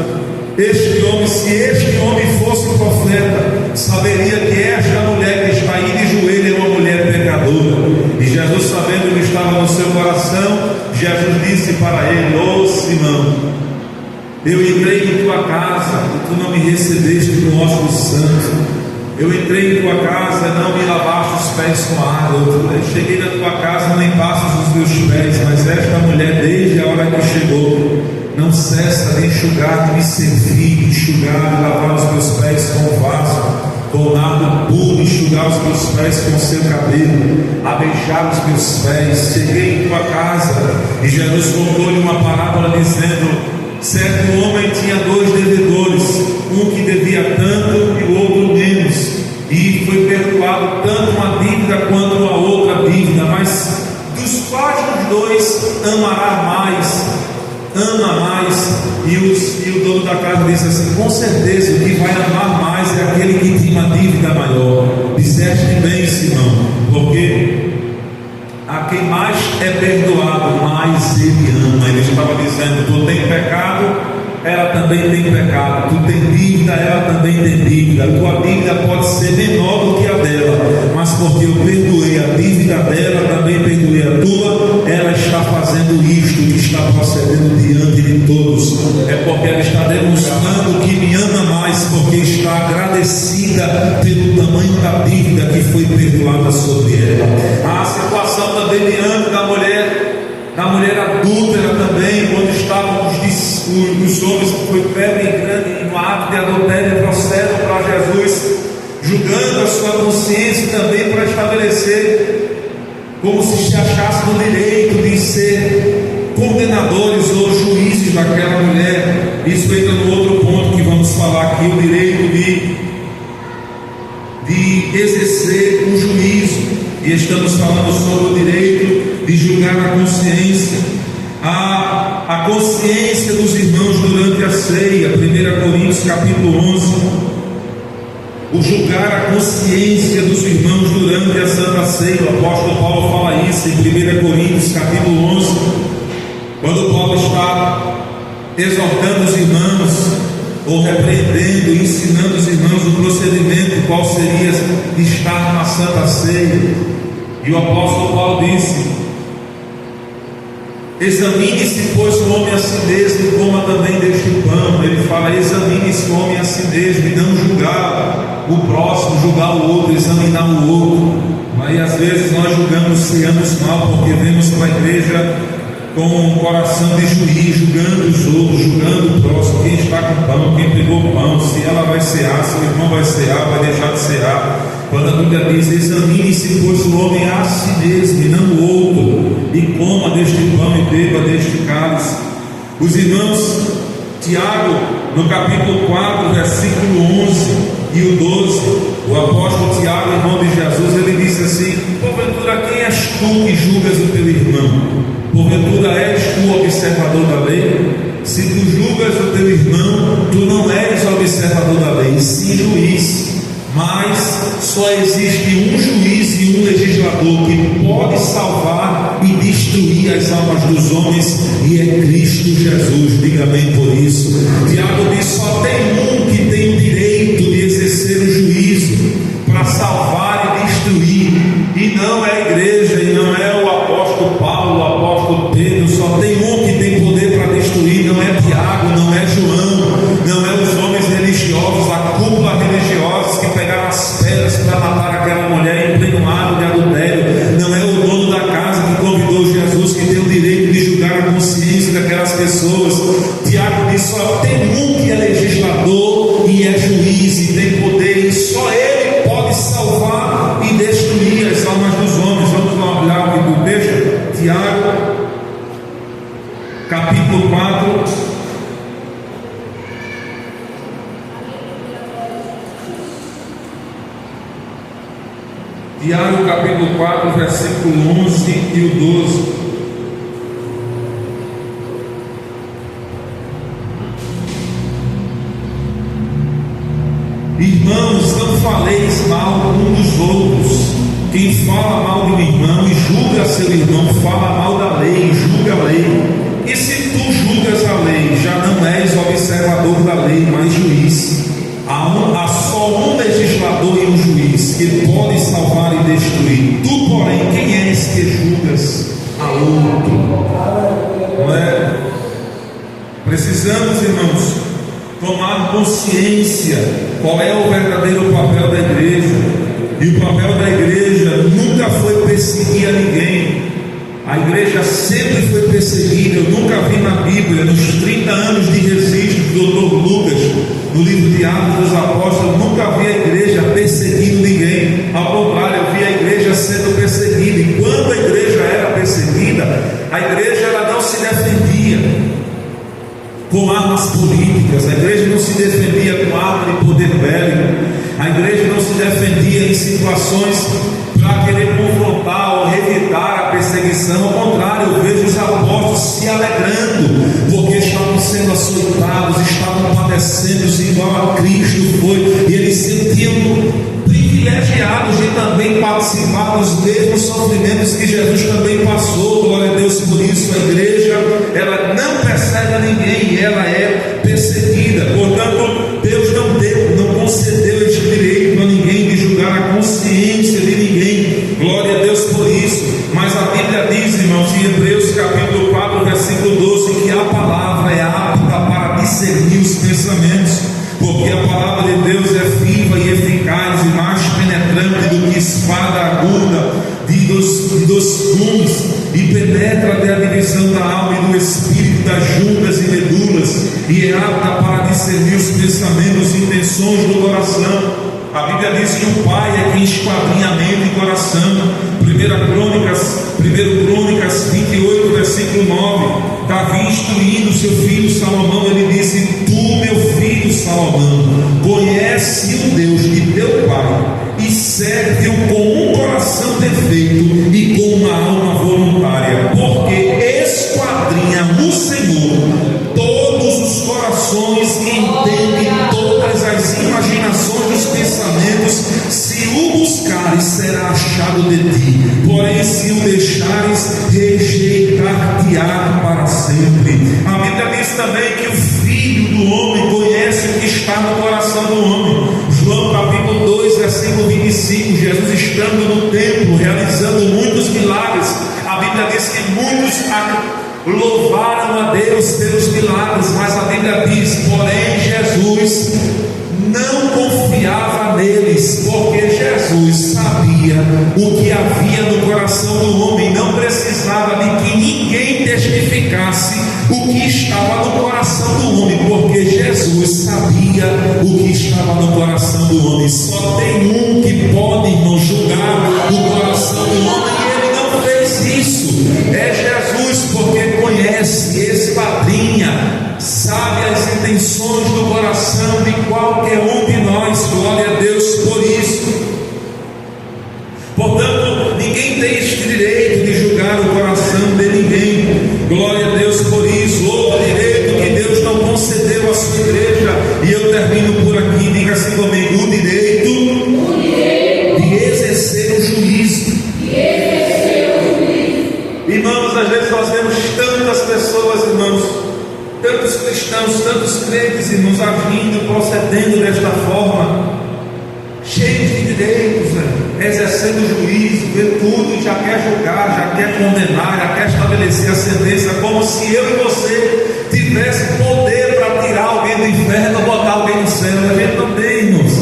este homem, se este homem fosse profeta, saberia que esta mulher que está aí de joelho é uma mulher pecadora. E Jesus, sabendo o que estava no seu coração, Jesus disse para ele: Simão, eu entrei em tua casa e tu não me recebeste com ósculo santo. Eu entrei em tua casa e não me lavaste os pés com água. Eu cheguei na tua casa e nem limpaste os meus pés. Mas esta mulher, desde a hora que chegou, não cessa de enxugar, de me servir, de enxugar, de lavar os meus pés com o vaso, com nada puro, enxugar os meus pés com o seu cabelo, a beijar os meus pés. Cheguei em tua casa e Jesus contou-lhe uma parábola dizendo: certo homem tinha 2 devedores, um que devia tanto e o outro menos, e foi perdoado tanto uma dívida quanto a outra dívida. Mas dos quais dos 2 amará mais? Ama mais. E o dono da casa disse assim: com certeza o que vai amar mais é aquele que tinha uma dívida maior. Disseste bem, Simão, porque a quem mais é perdoado, mais ele ama. Ele estava dizendo: tu tem pecado, ela também tem pecado. Tu tem dívida, ela também tem dívida. A tua dívida pode ser menor do que a dela, mas porque eu perdoei a dívida dela, também perdoei a tua. Ela está fazendo isto que está procedendo diante de todos. É porque ela está demonstrando que me ama mais, porque está agradecida pelo tamanho da dívida que foi perdoada sobre ela. A situação também diante da mulher adúltera também, quando estavam os homens que foi pego em grande no ato de adultério, procedem para Jesus, julgando a sua consciência também para estabelecer como se achasse no direito de ser condenadores ou juízes daquela mulher. Isso entra no outro ponto que vamos falar aqui: o direito de exercer um juízo. E estamos falando sobre o direito de julgar a consciência. A consciência dos irmãos durante a ceia. 1 1 Coríntios capítulo 11, o julgar a consciência dos irmãos durante a Santa Ceia. O apóstolo Paulo fala isso em 1 Coríntios capítulo 11, quando Paulo está exortando os irmãos, ou repreendendo, ensinando os irmãos o procedimento, qual seria estar na Santa Ceia. E o apóstolo Paulo disse: examine-se, pois, o homem a si mesmo, e coma também deste pão. Ele fala: examine-se o homem a si mesmo, e não julgar o próximo, julgar o outro, examinar o outro. Aí às vezes nós julgamos, ceamos mal, porque vemos para a igreja com um coração de juiz, julgando os outros, julgando o próximo, quem está com pão, quem pegou pão, se ela vai cear, se o irmão vai cear, vai deixar de cear. Quando a Bíblia diz: examine-se, pois, o homem a si mesmo, e não o outro, e coma deste pão e beba deste cálice. Os irmãos, Tiago, no capítulo 4, versículo 11 e o 12, o apóstolo Tiago, irmão de Jesus, ele disse assim: porventura, quem és tu que julgas o teu irmão? Porventura és tu observador da lei? Se tu julgas o teu irmão, tu não és observador da lei, sim juiz. Mas só existe um juiz e um legislador que pode salvar e destruir as almas dos homens, e é Cristo Jesus. Diga amém por isso. Tiago diz: só tem um que tem o direito de exercer o juízo para salvar e destruir, e não é a igreja, e não é o apóstolo Paulo, o apóstolo Pedro. Só tem um que tem poder para destruir, não é Tiago, não é João, não é os homens religiosos, a cúpula religiosa que pegaram as pedras para matar aquela mulher em pleno ato de adultério. Não é o dono da casa que convidou Jesus, que tem o direito de julgar a consciência daquelas pessoas. Tiago diz: só tem um que é legislador e é juiz e tem poder, e só ele pode salvar e destruir as almas dos homens. Vamos lá olhar aqui do texto, Tiago capítulo 4. Tiago capítulo 4, versículo 11 e o 12. Irmãos, não faleis mal um dos outros. Quem fala mal de um irmão e julga seu irmão, fala mal da lei, julga a lei. E se tu julgas a lei, já não és observador da lei, mas juiz. Há só um legislador e um juiz que pode salvar e destruir. Tu, porém, quem és que julgas a outro? Não é? Precisamos, irmãos, tomar consciência qual é o verdadeiro papel da igreja. E o papel da igreja nunca foi perseguir a ninguém. A igreja sempre foi perseguida. Eu nunca vi na Bíblia, nos 30 anos de registro do Dr. Lucas, no livro de Atos dos Apóstolos, nunca vi a igreja perseguindo ninguém. Ao contrário, eu vi a igreja sendo perseguida. E quando a igreja era perseguida, a igreja ela não se defendia com armas políticas, a igreja não se defendia com arma de poder bélico, a igreja não se defendia em situações para querer confrontar ou revidar a perseguição. Ao contrário, eu vejo os apóstolos se alegrando, porque estavam sendo açoitados, estavam padecendo igual a Cristo foi, e eles sentiam privilegiados de também participar dos mesmos sofrimentos que Jesus também passou. Glória a Deus por isso. A igreja, ela não persegue a ninguém, ela é perseguida. Portanto, Deus não concedeu este direito a ninguém de julgar a consciência de ninguém. Glória a Deus por isso. Mas a Bíblia diz, irmãos, em Hebreus capítulo 4, versículo 12, que a palavra é apta para discernir os pensamentos, porque a palavra de Deus é viva e eficaz e mais penetrante do que espada aguda de dois gumes, e penetra até a divisão da alma e do espírito, das juntas e medulas, e é apta para discernir os pensamentos e intenções do coração. A Bíblia diz que o Pai é quem esquadrinha a mente e coração. 1 Crônicas 28, versículo 9. Davi instruindo seu filho Salomão, ele disse: tu, meu filho Salomão, conhece o Deus de teu pai e serve-o com um coração perfeito e com uma alma voluntária, porque esquadrinha o Senhor todos os corações que entendem achado de ti, porém se o deixares, rejeitar-te-á para sempre. A Bíblia diz também que o Filho do Homem conhece o que está no coração do homem. João capítulo 2, versículo 25, Jesus estando no templo, realizando muitos milagres, a Bíblia diz que muitos louvaram a Deus pelos milagres, mas a Bíblia diz, porém Jesus não confiava neles, porque Jesus sabia o que havia no coração do homem, não precisava de que ninguém testificasse o que estava no coração do homem, porque Jesus sabia o que estava no coração do homem. Só tem um que pode, irmão, julgar o coração do homem, e ele não fez isso. É Jesus, porque conhece, esquadrinha, sabe as intenções do coração de qualquer um de nós. Glória a Deus por isso. Portanto, ninguém tem este direito de julgar o coração de ninguém. Glória a Deus por isso. Outro direito que Deus não concedeu à sua igreja, e eu termino por aqui, diga assim comigo: o direito de exercer o juízo. Irmãos, às vezes nós vemos tantas pessoas, irmãos, tantos cristãos, tantos crentes, irmãos, agindo, procedendo desta forma, cheios de direitos, exercendo o juízo, vê tudo, já quer julgar, já quer condenar, já quer estabelecer a sentença, como se eu e você tivesse poder para tirar alguém do inferno ou botar alguém no céu. A gente não tem, irmãos,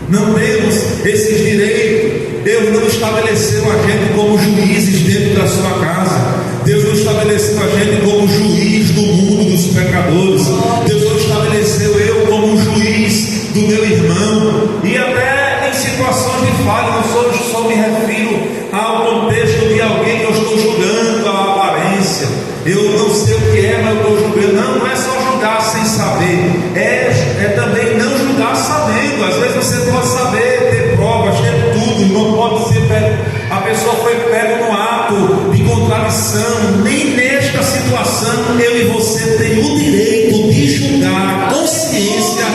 não temos esses direitos. Deus não estabeleceu a gente como juízes dentro da sua casa. Deus não estabeleceu a gente como juiz do mundo dos pecadores. Deus não estabeleceu eu como um juiz do meu irmão. E até em situações de falha, não só me refiro ao contexto de alguém que eu estou julgando a aparência. Eu não sei o que é, mas eu estou julgando. Não é só julgar sem saber, é também não julgar sabendo. Às vezes você pode saber, ter provas, ter tudo, não pode ser pego. A pessoa foi pega no ato de contradição. Nem nesta situação eu e você tem o direito de julgar a consciência,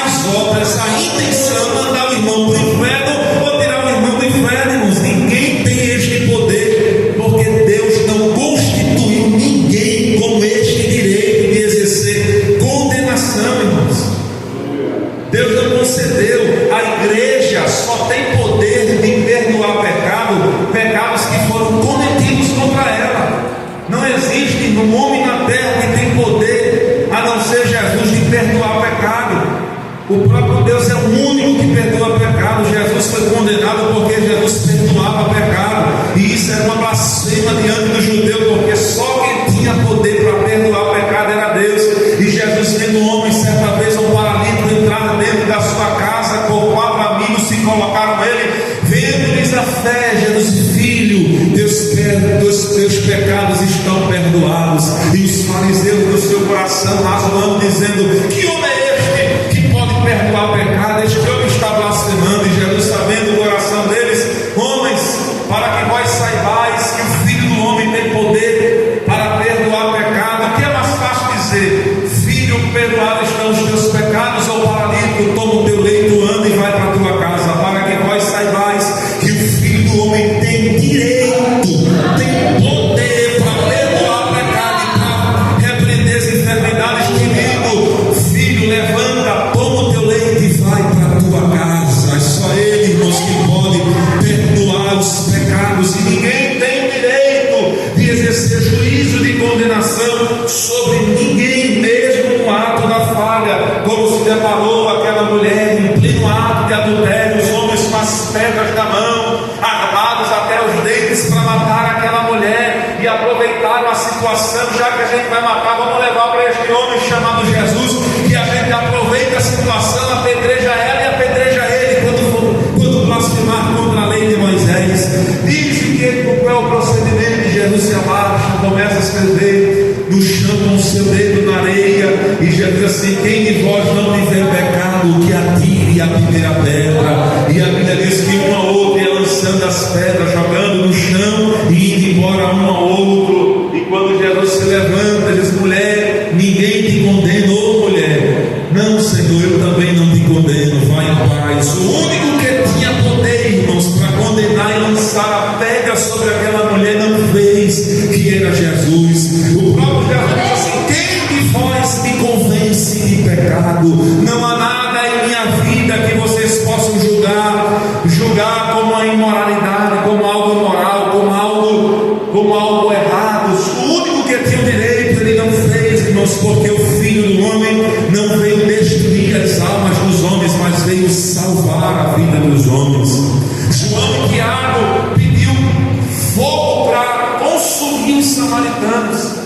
as obras, a intenção, mandar o irmão para o inferno ou tirar o irmão do inferno, irmãos. Ninguém tem este poder, porque Deus não constituiu ninguém com este direito de exercer condenação, irmãos. Deus não concedeu. A igreja só tem poder de perdoar pecados que foram cometidos contra ela. Não existe um homem na terra que tem poder a não ser Jesus de perdoar pecado. O próprio Deus é o único que perdoa pecado. Jesus foi condenado porque Jesus perdoava pecado, e isso era uma blasfêmia diante do judeu, porque só quem tinha poder para perdoar pecado era Deus. E Jesus, sendo homem, certa vez um paralítico entrava dentro da sua casa com 4 amigos, se colocaram ele, vendo-lhes a fé, Jesus: filho, teus pecados estão perdoados. E os fariseus do seu coração razoando, dizendo: que homem é este que pode perdoar pecado? Este homem está blasfemando. E Jesus, sabendo o coração deles: homens, para que vós saibais que o Filho do Homem tem poder para perdoar pecado. O que é mais fácil dizer? Filho, perdoados estão os teus pecados, ou paralítico, toma o teu leito, anda e vai para a tua casa. Para que vós saibais que o Filho do Homem tem direito, tem poder para perdoar pecado e para repreender as enfermidades. Querido filho, levanta, toma o teu leito e vai para a tua casa. É só Ele, irmãos, que pode perdoar os pecados, e ninguém tem direito de exercer juízo de condenação sobre ninguém, mesmo no ato da falha, como se deparou aquela mulher em pleno ato de adultério, os homens com as pedras na mão, armados até os dentes para matar aquela mulher, e aproveitaram a situação. Já que a gente vai matar, vamos levar para este homem chamado Jesus, e a gente aproveita a situação, apedreja ela e apedreja ele quando blasfemar contra a lei de Moisés. Diz que qual é o procedimento. Jesus se abaixa, começa a escrever no chão com o seu dedo na areia, e Jesus diz assim: quem de vós não tiver pecado, que atire a primeira pedra. E a Bíblia diz que um ao outro ia lançando as pedras, jogando no chão e indo embora um ao outro. E quando Jesus se levanta, diz: mulher, ninguém te condena. Ô mulher, não, Senhor, eu também não te condeno, vai em paz. O único que tinha poder, irmãos, para condenar e lançar pecado. Não há nada em minha vida que vocês possam julgar como a imoralidade, como algo imoral, como algo errado. O único que tinha o direito, ele não fez, irmãos, porque o Filho do Homem não veio destruir as almas dos homens, mas veio salvar a vida dos homens. João e Tiago pediu fogo para consumir os samaritanos.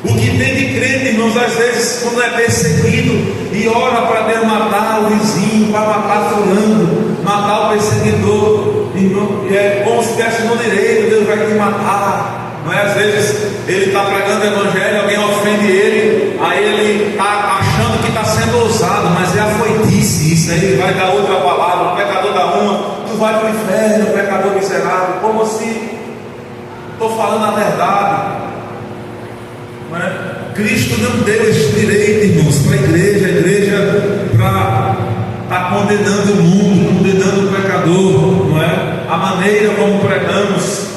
O que tem de crente, irmãos, às vezes, quando é perseguido e ora para Deus matar o vizinho, para matar fulano, matar o perseguidor, irmão, é como se estivesse no direito, Deus vai te matar. Não é? Às vezes ele está pregando o evangelho, alguém ofende ele, aí ele está achando que está sendo ousado, mas é a foitice isso. Aí ele vai dar outra palavra, o pecador dá uma, tu vai para o inferno, pecador miserável, como se estou falando a verdade. Não é? Cristo não deu esse direito, irmãos, para a igreja para estar condenando o mundo, condenando o pecador, não é? A maneira como pregamos,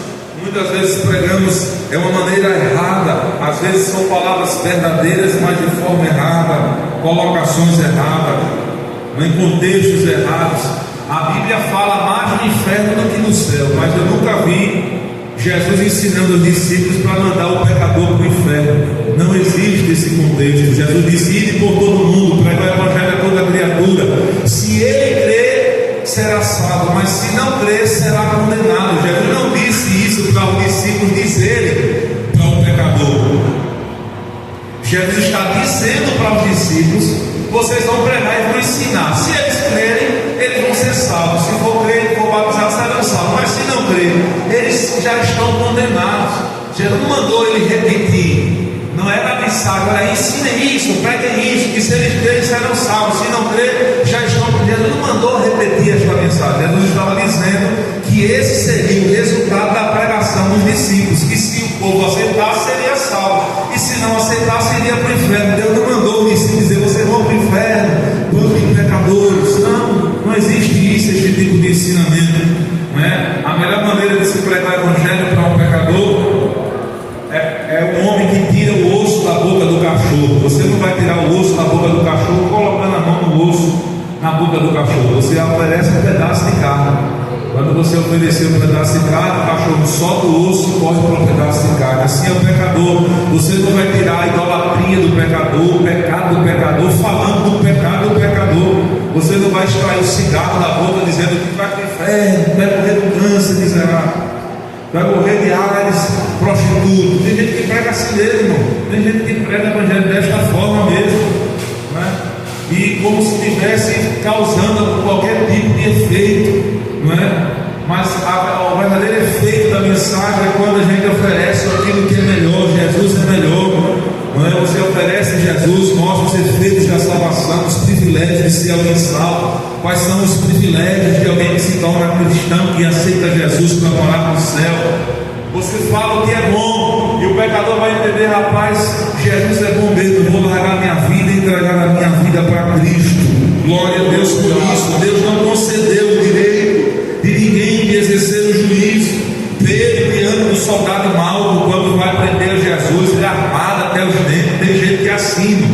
muitas vezes pregamos é uma maneira errada, às vezes são palavras verdadeiras, mas de forma errada, colocações erradas, em contextos errados. A Bíblia fala mais no inferno do que no céu, mas eu nunca vi Jesus ensinando os discípulos para mandar o pecador para o inferno. Não existe esse contexto. Jesus disse: ide por todo mundo, pregar o evangelho a toda criatura. Se ele crer, será salvo, mas se não crer, será condenado. Jesus não disse isso para os discípulos dizerem para o pecador. Jesus está dizendo para os discípulos: vocês vão pregar e vão ensinar. Se eles crerem, eles vão ser salvos. Se for crer e for batizado, serão salvos. Mas se não crerem, eles já estão condenados. Jesus não mandou ele repetir. Não era a mensagem, era ensinem isso, preguem isso, que se eles crerem, serão salvos. Se não crerem, já estão condenados. Jesus não mandou repetir esta mensagem. Jesus estava dizendo que esse seria o resultado da pregação dos discípulos, que se o povo aceitasse, seria salvo, e se não aceitasse, iria para o inferno. Deus não mandou o discípulo dizer: vocês vão para o inferno, bando de pecadores. Não existe isso, esse tipo de ensinamento. Não é? A melhor maneira de se pregar o evangelho para um pecador é um homem que tira o osso da boca do cachorro. Você não vai tirar o osso da boca do cachorro colocando a mão no osso na boca do cachorro. Você oferece um pedaço de carne. Quando você oferecer um pedaço de carne, o cachorro solta o osso e corre para um pedaço de carne. Assim é o pecador. Você não vai tirar a idolatria do pecador, o pecado do pecador, falando do pecado do pecador. Você não vai extrair o cigarro da boca dizendo que vai para o inferno, vai morrer do câncer miserável, vai morrer de AIDS, prostituto. Tem gente que prega assim mesmo, irmão. Tem gente que prega o evangelho desta forma mesmo, né? E como se estivesse causando qualquer tipo de efeito, não é? Mas o verdadeiro efeito da mensagem é quando a gente oferece aquilo que é melhor. Jesus é melhor, não é? Você oferece Jesus, mostra os efeitos da salvação, os privilégios de ser alguém salvo. Quais são os privilégios de alguém que se torna cristão, que aceita Jesus para morar no céu? Você fala o que é bom, e o pecador vai entender: rapaz, Jesus é bom mesmo, eu vou largar minha vida e entregar a minha vida para Cristo. Glória a Deus por isso. Deus não concedeu o direito de ninguém de exercer o juízo. Pedro, diante do soldado mau, quando vai prender Jesus, ele é armado até os dentes. Tem gente que é assim.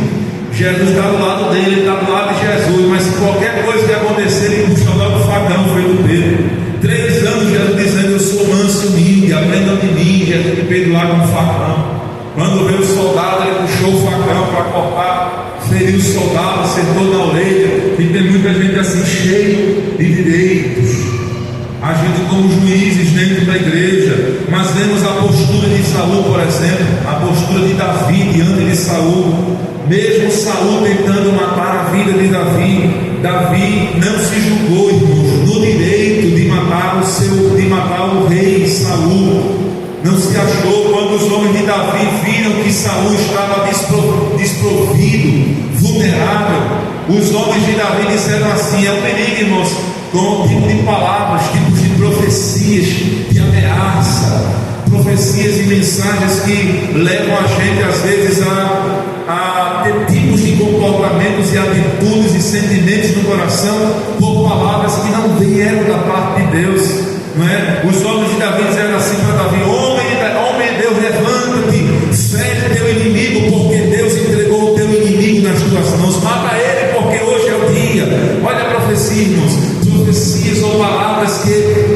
Jesus está do lado dele, ele está do lado de Jesus, mas se qualquer coisa que acontecer, ele puxa logo o facão, foi do Pedro. 3 anos Jesus dizendo: eu sou manso e humilde, aprendam de mim. Jesus, Pedro lá com o facão. Quando veio o soldado, ele puxou o facão para cortar, feriu o soldado, acertou na orelha. E tem muita gente assim, cheio de direitos, agindo como juízes dentro da igreja. Mas vemos a postura de Saul, por exemplo, a postura de Davi diante de Saul. Mesmo Saul tentando matar a vida de Davi, Davi não se julgou, irmãos, no direito de matar o rei Saul. Não se achou. Quando os homens de Davi viram que Saul estava desprovido, vulnerável, os homens de Davi disseram assim: é um perigo, irmãos, com um tipo de palavras, tipos de profecias, de ameaça, profecias e mensagens que levam a gente às vezes a ter tipos de comportamentos e atitudes e sentimentos no coração por palavras que não vieram da parte de Deus, não é? Os homens de Davi disseram assim para Davi: homem de Deus, levanta-te, fere teu inimigo, porque Deus entregou o teu inimigo nas tuas mãos, mata ele, porque hoje é o dia. Olha a profecia, irmãos, profecias ou palavras que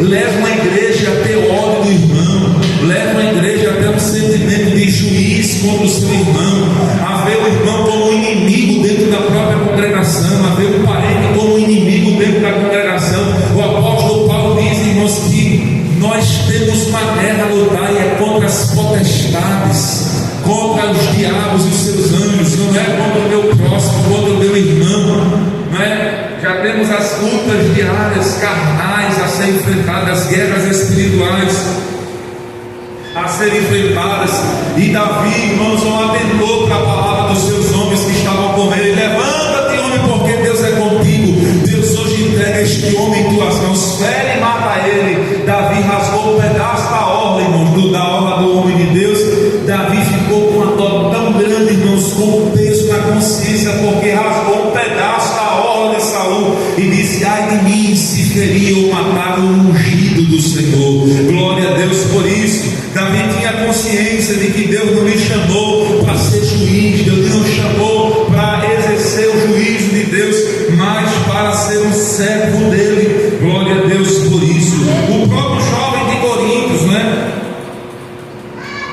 levam a igreja a ter ódio do irmão, levam a igreja a ter um sentimento de juízo contra o seu irmão, a ver o irmão como inimigo dentro da própria congregação, a ver o parente como inimigo dentro da congregação. O apóstolo Paulo diz, irmãos, que nós temos uma guerra a lutar, e é contra as potestades, contra os diabos e os seus anjos, não é contra o meu próximo, contra o meu irmão, não é? Já temos as lutas diárias, carnais a serem enfrentadas, as guerras espirituais a serem enfrentadas. E Davi, irmãos, não atentou para a palavra dos seus homens que estavam com ele: levanta-te, homem, porque Deus é contigo. Deus hoje entrega este homem em tuas mãos, fere e mata ele. Davi rasgou um pedaço da orla, irmãos, da orla do homem de Deus. Davi ficou com uma dor tão grande, irmãos, com um peso na consciência, porque rasgou um pedaço da orla de Saul e disse: ai de mim, se ferir ou matar o ungido do Senhor. Glória a Deus por isso. Davi tinha consciência de que Deus não me chamou para ser juiz, Deus não chamou para exercer o juízo de Deus, mas para ser um servo dele. Glória a Deus por isso. O próprio jovem de Coríntios, né?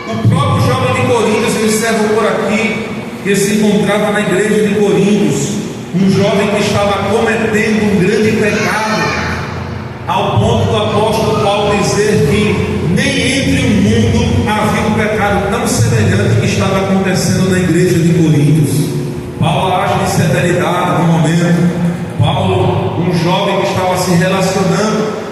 O próprio jovem de Coríntios, eu encerro por aqui, que se encontrava na igreja de Coríntios, um jovem que estava cometendo um grande pecado, ao ponto do apóstolo Paulo dizer que nem entre o mundo havia um pecado tão semelhante que estava acontecendo na igreja de Coríntios. Paulo age de severidade no momento. Paulo, um jovem que estava se relacionando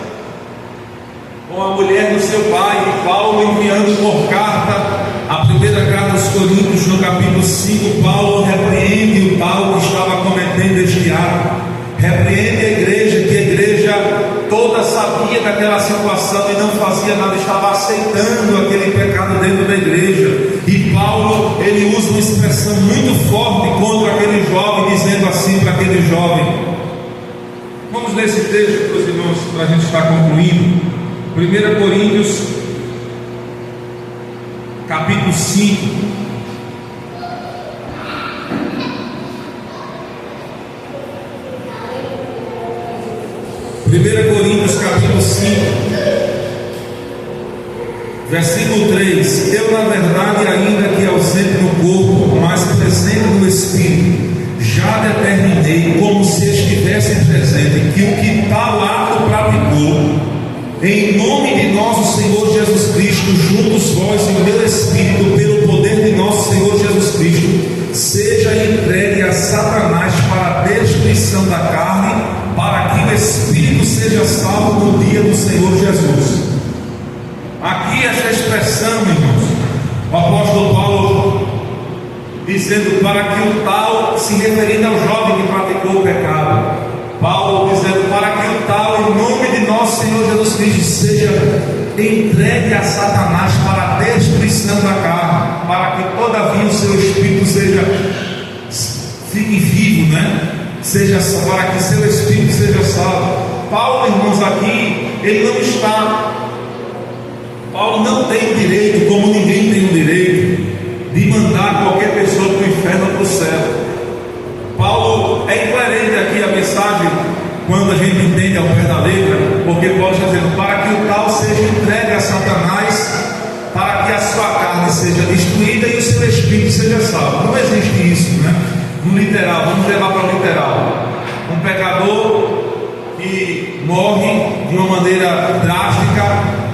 com a mulher do seu pai, Paulo enviando por carta, a primeira carta aos Coríntios, no capítulo 5, Paulo repreende o tal que estava cometendo este ato, repreende a igreja, que a igreja toda sabia daquela situação e não fazia nada, estava aceitando aquele pecado dentro da igreja. E Paulo, ele usa uma expressão muito forte contra aquele jovem, dizendo assim para aquele jovem. Vamos ler esse texto, meus irmãos, para a gente estar concluindo. 1 Coríntios capítulo 5. Coríntios capítulo 5, versículo 3: eu, na verdade, ainda que ausente no corpo, mas presente no Espírito, já determinei, como se estivesse presente, que o que tal ato praticou, em nome de nosso Senhor Jesus Cristo, juntos vós e o meu Espírito, pelo poder de nosso Senhor Jesus Cristo, seja entregue a Satanás para a destruição da carne, para que o Espírito seja salvo no dia do Senhor Jesus. Aqui esta expressão, irmãos, o apóstolo Paulo dizendo para que o tal, se referindo ao jovem que praticou o pecado, Paulo dizendo para que o tal, em nome de nosso Senhor Jesus Cristo, seja entregue a Satanás para a destruição da carne, para que todavia o seu espírito fique vivo, né? Para que seu espírito seja salvo. Paulo, irmãos, aqui ele não está, Paulo não tem o direito, como ninguém tem o direito, de mandar qualquer pessoa para o inferno ou para o céu. Paulo é incoerente aqui a mensagem quando a gente entende ao pé da letra, porque Paulo está dizendo para que o tal seja entregue a Satanás, para que a sua carne seja destruída e o seu espírito seja salvo. Não existe isso, né? No literal, vamos levar para o literal. Um pecador que morre de uma maneira drástica,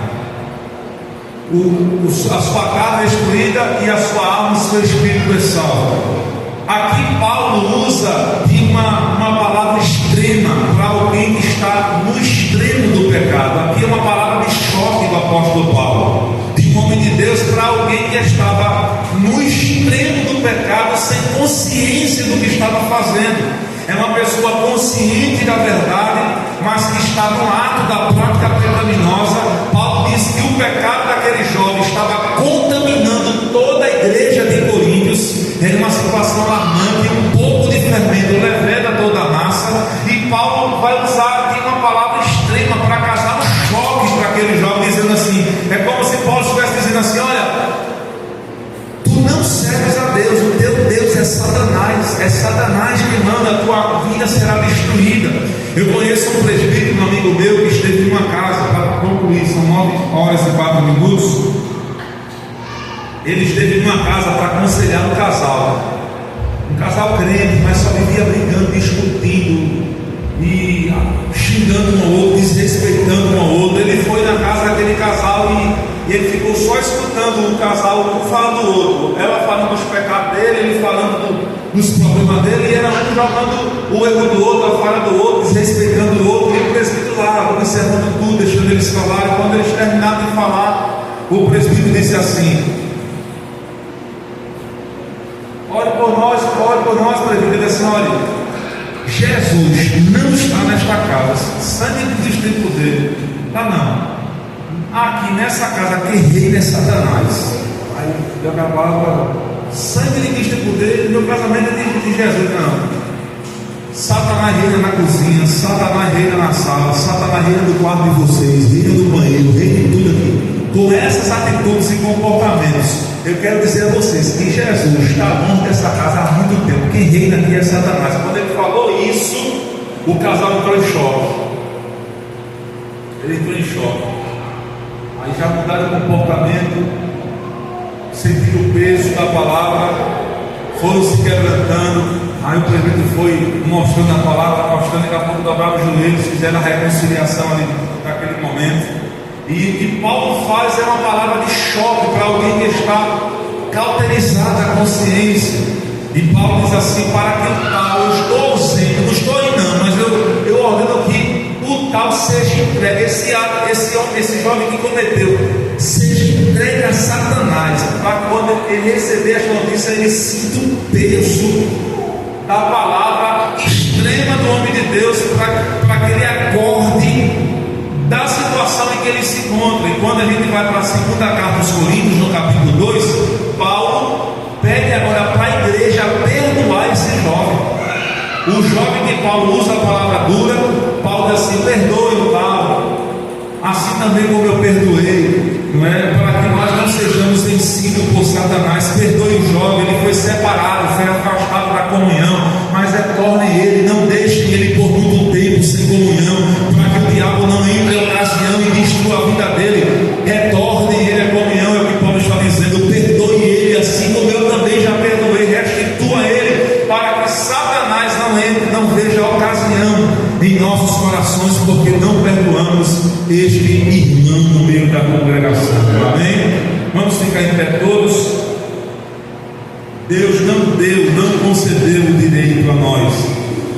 a sua carne é destruída e a sua alma, o seu espírito é salvo. Aqui Paulo usa de uma palavra extrema para alguém que está no extremo do pecado. Aqui é uma palavra de choque do apóstolo Paulo, de um homem de Deus, para alguém que estava no extremo do pecado, sem consciência do que estava fazendo. É uma pessoa consciente da verdade, mas que está no ato da prática pecaminosa. Paulo diz que o pecado daquele jovem estava contaminando toda a igreja de Coríntios. Era uma situação alarmante, um pouco de fermento leveda toda a massa. E Paulo vai usar aqui uma palavra extrema para causar um choque para aquele jovem, dizendo assim: é como se Paulo estivesse dizendo assim: olha, tu não serves a Deus, o teu Deus é Satanás, Satanás queimando, a tua vida será destruída. Eu conheço um presbítero, um amigo meu, que esteve em uma casa, para concluir, são 9 horas e 4 minutos. Ele esteve em uma casa para aconselhar um casal crente, mas só vivia brigando, discutindo e xingando um ao outro, desrespeitando um ao outro. Ele foi na casa daquele casal e ele ficou só escutando o casal um falar do outro, ela falando dos pecados dele, ele falando dos problemas dele, e era um jogando o erro do outro, a falha do outro, desrespeitando o outro, e o presbítero lá, observando tudo, deixando eles falarem. Quando eles terminaram de falar, o presbítero disse assim: ore por nós, presbítero. Ele disse assim: olha, Jesus não está nesta casa, sangue de Cristo tem poder, tá não. Aqui nessa casa quem reina é Satanás. Aí eu acabava, sangue de Cristo tem poder, meu casamento é de Jesus. Não, Satanás reina na cozinha, Satanás reina na sala, Satanás reina no quarto de vocês, reina no banheiro, reina em tudo aqui. Com essas atitudes e comportamentos, eu quero dizer a vocês que Jesus está longe dessa casa há muito tempo. Quem reina aqui é Satanás. Quando ele falou isso, o casal entrou em choque. Ele entrou em choque. Aí já mudaram o comportamento, sentiram o peso da palavra, foram se quebrantando. Aí o presbítero foi mostrando a palavra, mostrando, daqui a pouco dobraram os joelhos, fizeram a reconciliação ali naquele momento. E Paulo faz uma palavra de choque para alguém que está cauterizado a consciência. E Paulo diz assim: para que o tal, eu estou ausente, não estou aí não, mas eu ordeno que o tal seja entregue, esse jovem que cometeu, seja entregue a Satanás, para quando ele receber as notícias, ele sinta o peso da palavra extrema do homem de Deus, para que ele acorde da situação em que ele se encontra. E quando a gente vai para a segunda carta aos Coríntios, no capítulo 2, Paulo pede agora para a igreja perdoar esse jovem. O jovem que Paulo usa a palavra dura, Paulo diz assim: perdoe o tal, assim também como eu perdoei, não é? Para que nós não sejamos vencidos por Satanás. Perdoe o jovem, ele foi separado, foi afastado da comunhão, mas retorne ele, não deixe ele por muito tempo sem comunhão, para que o diabo não entre em ocasião e destrua a vida dele. Retorne ele à comunhão, é o que Paulo está dizendo. Perdoe ele, assim como eu também já perdoei. Restitua ele, para que Satanás não entre, não veja a ocasião em nossos corações, porque não perdoamos este irmão no meio da congregação. Amém? Vamos ficar em pé todos. Deus não concedeu o direito a nós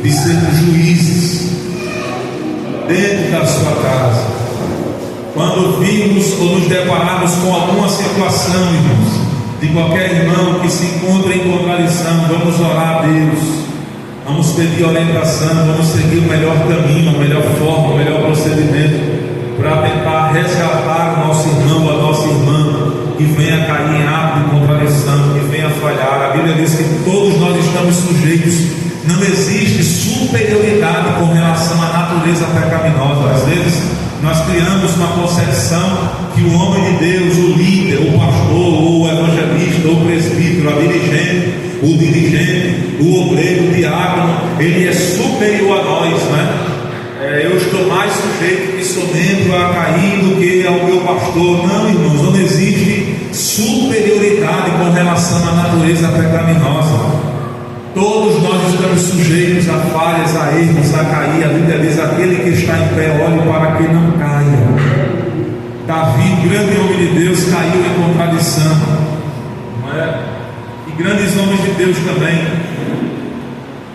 de sermos juízes dentro da sua casa. Quando vimos ou nos depararmos com alguma situação, irmãos, de qualquer irmão que se encontra em contradição, vamos orar a Deus, vamos pedir orientação, vamos seguir o melhor caminho, a melhor forma, o melhor procedimento, para tentar resgatar o nosso irmão ou a nossa irmã que venha cair em ato de contradição, que venha falhar. A Bíblia diz que todos nós estamos sujeitos, não existe superioridade com relação à natureza pecaminosa. Às vezes nós criamos uma concepção que o homem de Deus, o líder, o pastor, o evangelista, o presbítero, o dirigente, o obreiro, o diácono, ele é superior a nós, né? Eu estou mais sujeito que sou membro a cair do que ao meu pastor. Não, irmãos, não existe superioridade com relação à natureza pecaminosa. Todos nós estamos sujeitos a falhas, a erros, a cair. A Bíblia diz: aquele que está em pé, olhe para que não caia. Davi, grande homem de Deus, caiu em contradição, não é? E grandes homens de Deus também.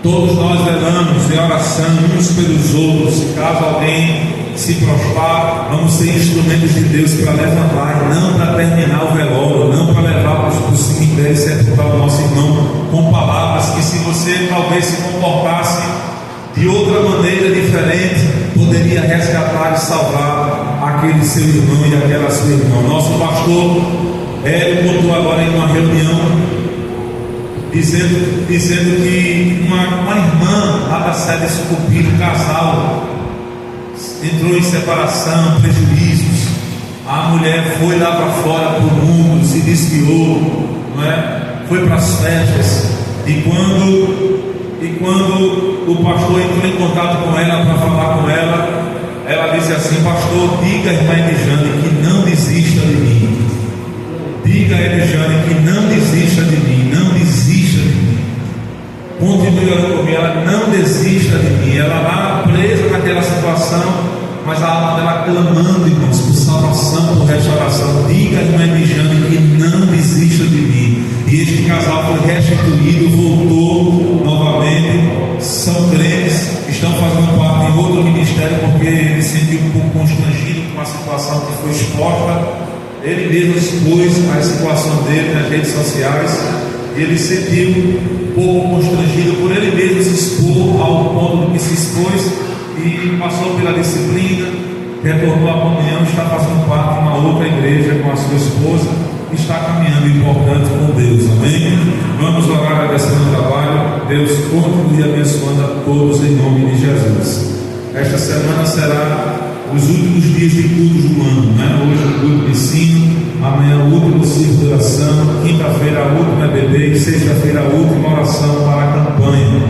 Todos nós velamos em oração uns pelos outros. Caso alguém se prostrar, vamos ser instrumentos de Deus para levantar, não para terminar o velório, não para levar para o cemitério e sepultar o nosso irmão com palavras que, se você talvez se comportasse de outra maneira diferente, poderia resgatar e salvar aquele seu irmão e aquela sua irmã. Nosso pastor Hélio contou agora em uma reunião dizendo que uma irmã lá da sede Sucupira, um casal, entrou em separação, prejuízos. A mulher foi lá para fora para o mundo, se desviou, não é? Foi para as festas, e quando e quando o pastor entrou em contato com ela para falar com ela, ela disse assim: pastor, diga a irmã Edjane que não desista de mim. Diga a Edjane que não desista de mim, não desista de mim. Continue orando comigo, ela não desista de mim. Ela lá presa naquela situação, mas a alma dela clamando, irmãos, por salvação, por restauração. Diga a irmã Edjane que não desista de mim. E este casal foi restituído, voltou novamente. São crentes, estão fazendo parte de outro ministério, porque ele se sentiu um pouco constrangido com a situação que foi exposta. Ele mesmo expôs a situação dele nas redes sociais, e ele se sentiu um pouco constrangido por ele mesmo se expor ao ponto do que se expôs, e passou pela disciplina, retornou à comunhão, está fazendo parte de uma outra igreja com a sua esposa, está caminhando importante com Deus, amém? Vamos orar agradecendo o trabalho. Deus continue abençoando a todos em nome de Jesus. Esta semana será os últimos dias de cultos do ano, né? Hoje o culto de ensino, amanhã o último ciclo de oração, quinta-feira a última EBD e sexta-feira a última oração para a campanha.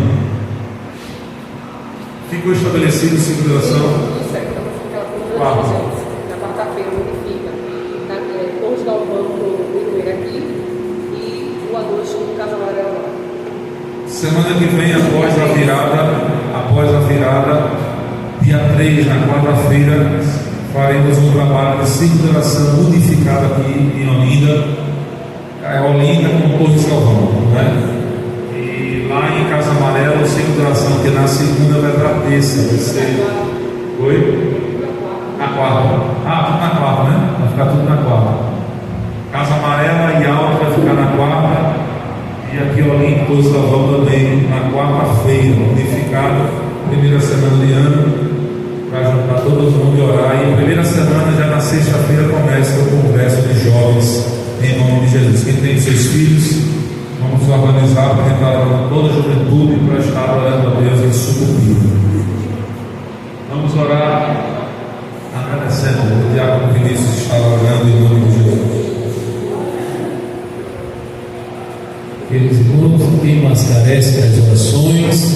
Ficou estabelecido o ciclo de oração? Na quarta-feira unifica todos da Urbano do Irueira aqui e o A2 no Casa Amarela lá. Semana que vem, após a virada, dia 3, na quarta-feira, faremos um trabalho de ciclo de oração unificado aqui em Olinda, Olinda com Torre Salvão, né? E lá em Casa Amarela, o ciclo de oração, que na segunda vai para terça, vai ser. Oi? Na quarta. Tudo na quarta, né? Vai ficar tudo na quarta. Casa Amarela e Alta vai ficar na quarta. E aqui Olinda, Torre Salvão também na quarta-feira, unificado, primeira semana de ano, para juntar todo mundo e orar. E a primeira semana, já na sexta-feira, começa o congresso de jovens em nome de Jesus. Quem tem seus filhos, vamos organizar para entrar toda a juventude para estar orando a Deus em sucumbido. Vamos orar agradecendo. O diácono Vinícius está orando em nome de Jesus. Queridos irmãos, quem mais carece das orações,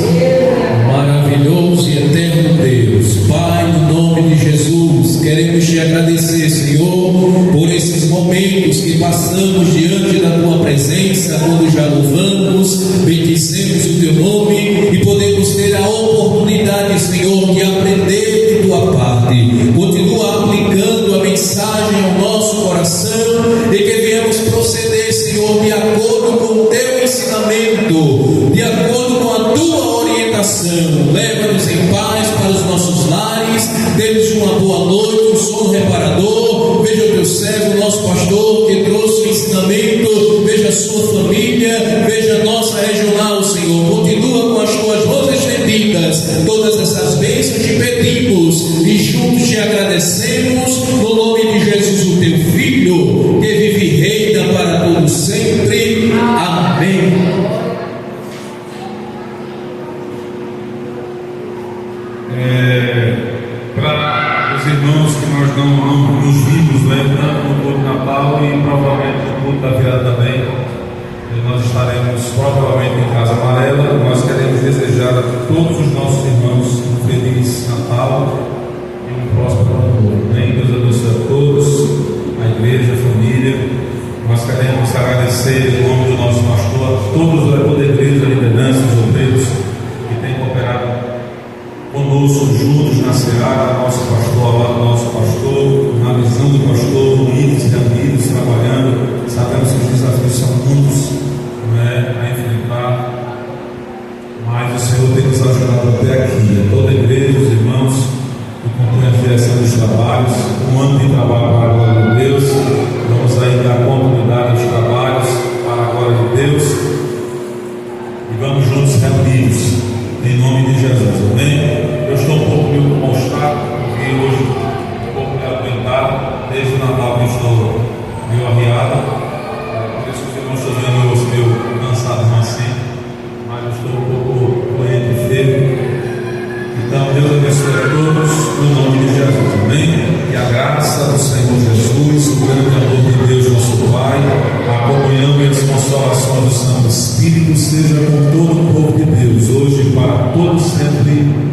maravilhoso e eterno Deus, Pai, no nome de Jesus, queremos te agradecer, Senhor, por esses momentos que passamos diante da tua presença, quando já louvamos, bendizemos o teu nome e podemos ter a oportunidade, Senhor, de aprender de tua parte. Continua aplicando a mensagem ao nosso coração e que viemos proceder, Senhor, de acordo com o teu ensinamento, de acordo com a tua orientação. Leva-nos em paz para os nossos lares, dê-nos uma boa noite, um sono reparador. Veja o teu servo, nosso pastor, que trouxe o ensinamento, veja a sua família, veja a nossa regional, Senhor. Continua com as tuas mãos estendidas, todas essas bênçãos te pedimos e juntos te agradecemos, no nome de Jesus, o teu Filho, que vive e reina para todos sempre. Amém. Para os irmãos que nós não nos vimos, né, tanto no culto de Natal e provavelmente no culto da virada também, nós estaremos provavelmente em Casa Amarela. Nós queremos desejar a todos os nossos irmãos um feliz Natal e um próspero ano novo. Deus abençoe a todos, a igreja, a família. Nós queremos agradecer em nome do nosso pastor, a todos da toda a igreja, a liderança, os obreiros que têm cooperado conosco juntos na seara, nosso pastor, ao lado do nosso pastor, na visão do pastor, unidos e amigos, trabalhando. Sabemos que os desafios são muitos, né, a enfrentar, mas o Senhor tem nos ajudado até aqui. A toda a igreja, os irmãos que compõem a direção dos trabalhos, um ano de trabalho para a glória de Deus. Vamos aí dar continuidade aos trabalhos para a glória de Deus e vamos juntos reunidos em nome de Jesus, amém? Eu estou um pouco meio mal-estar, porque hoje um pouco meio aguentado, desde o Natal que estou meio arriado, por isso que eu não estou vendo meio cansado assim, mas eu estou um pouco doente e feio. Então Deus abençoe a todos no nome de Jesus, amém? Que a graça do Senhor Jesus, o grande amor de Deus nosso Pai, a comunhão e as consolações do Santo Espírito seja com todo o povo de Deus hoje para todos sempre.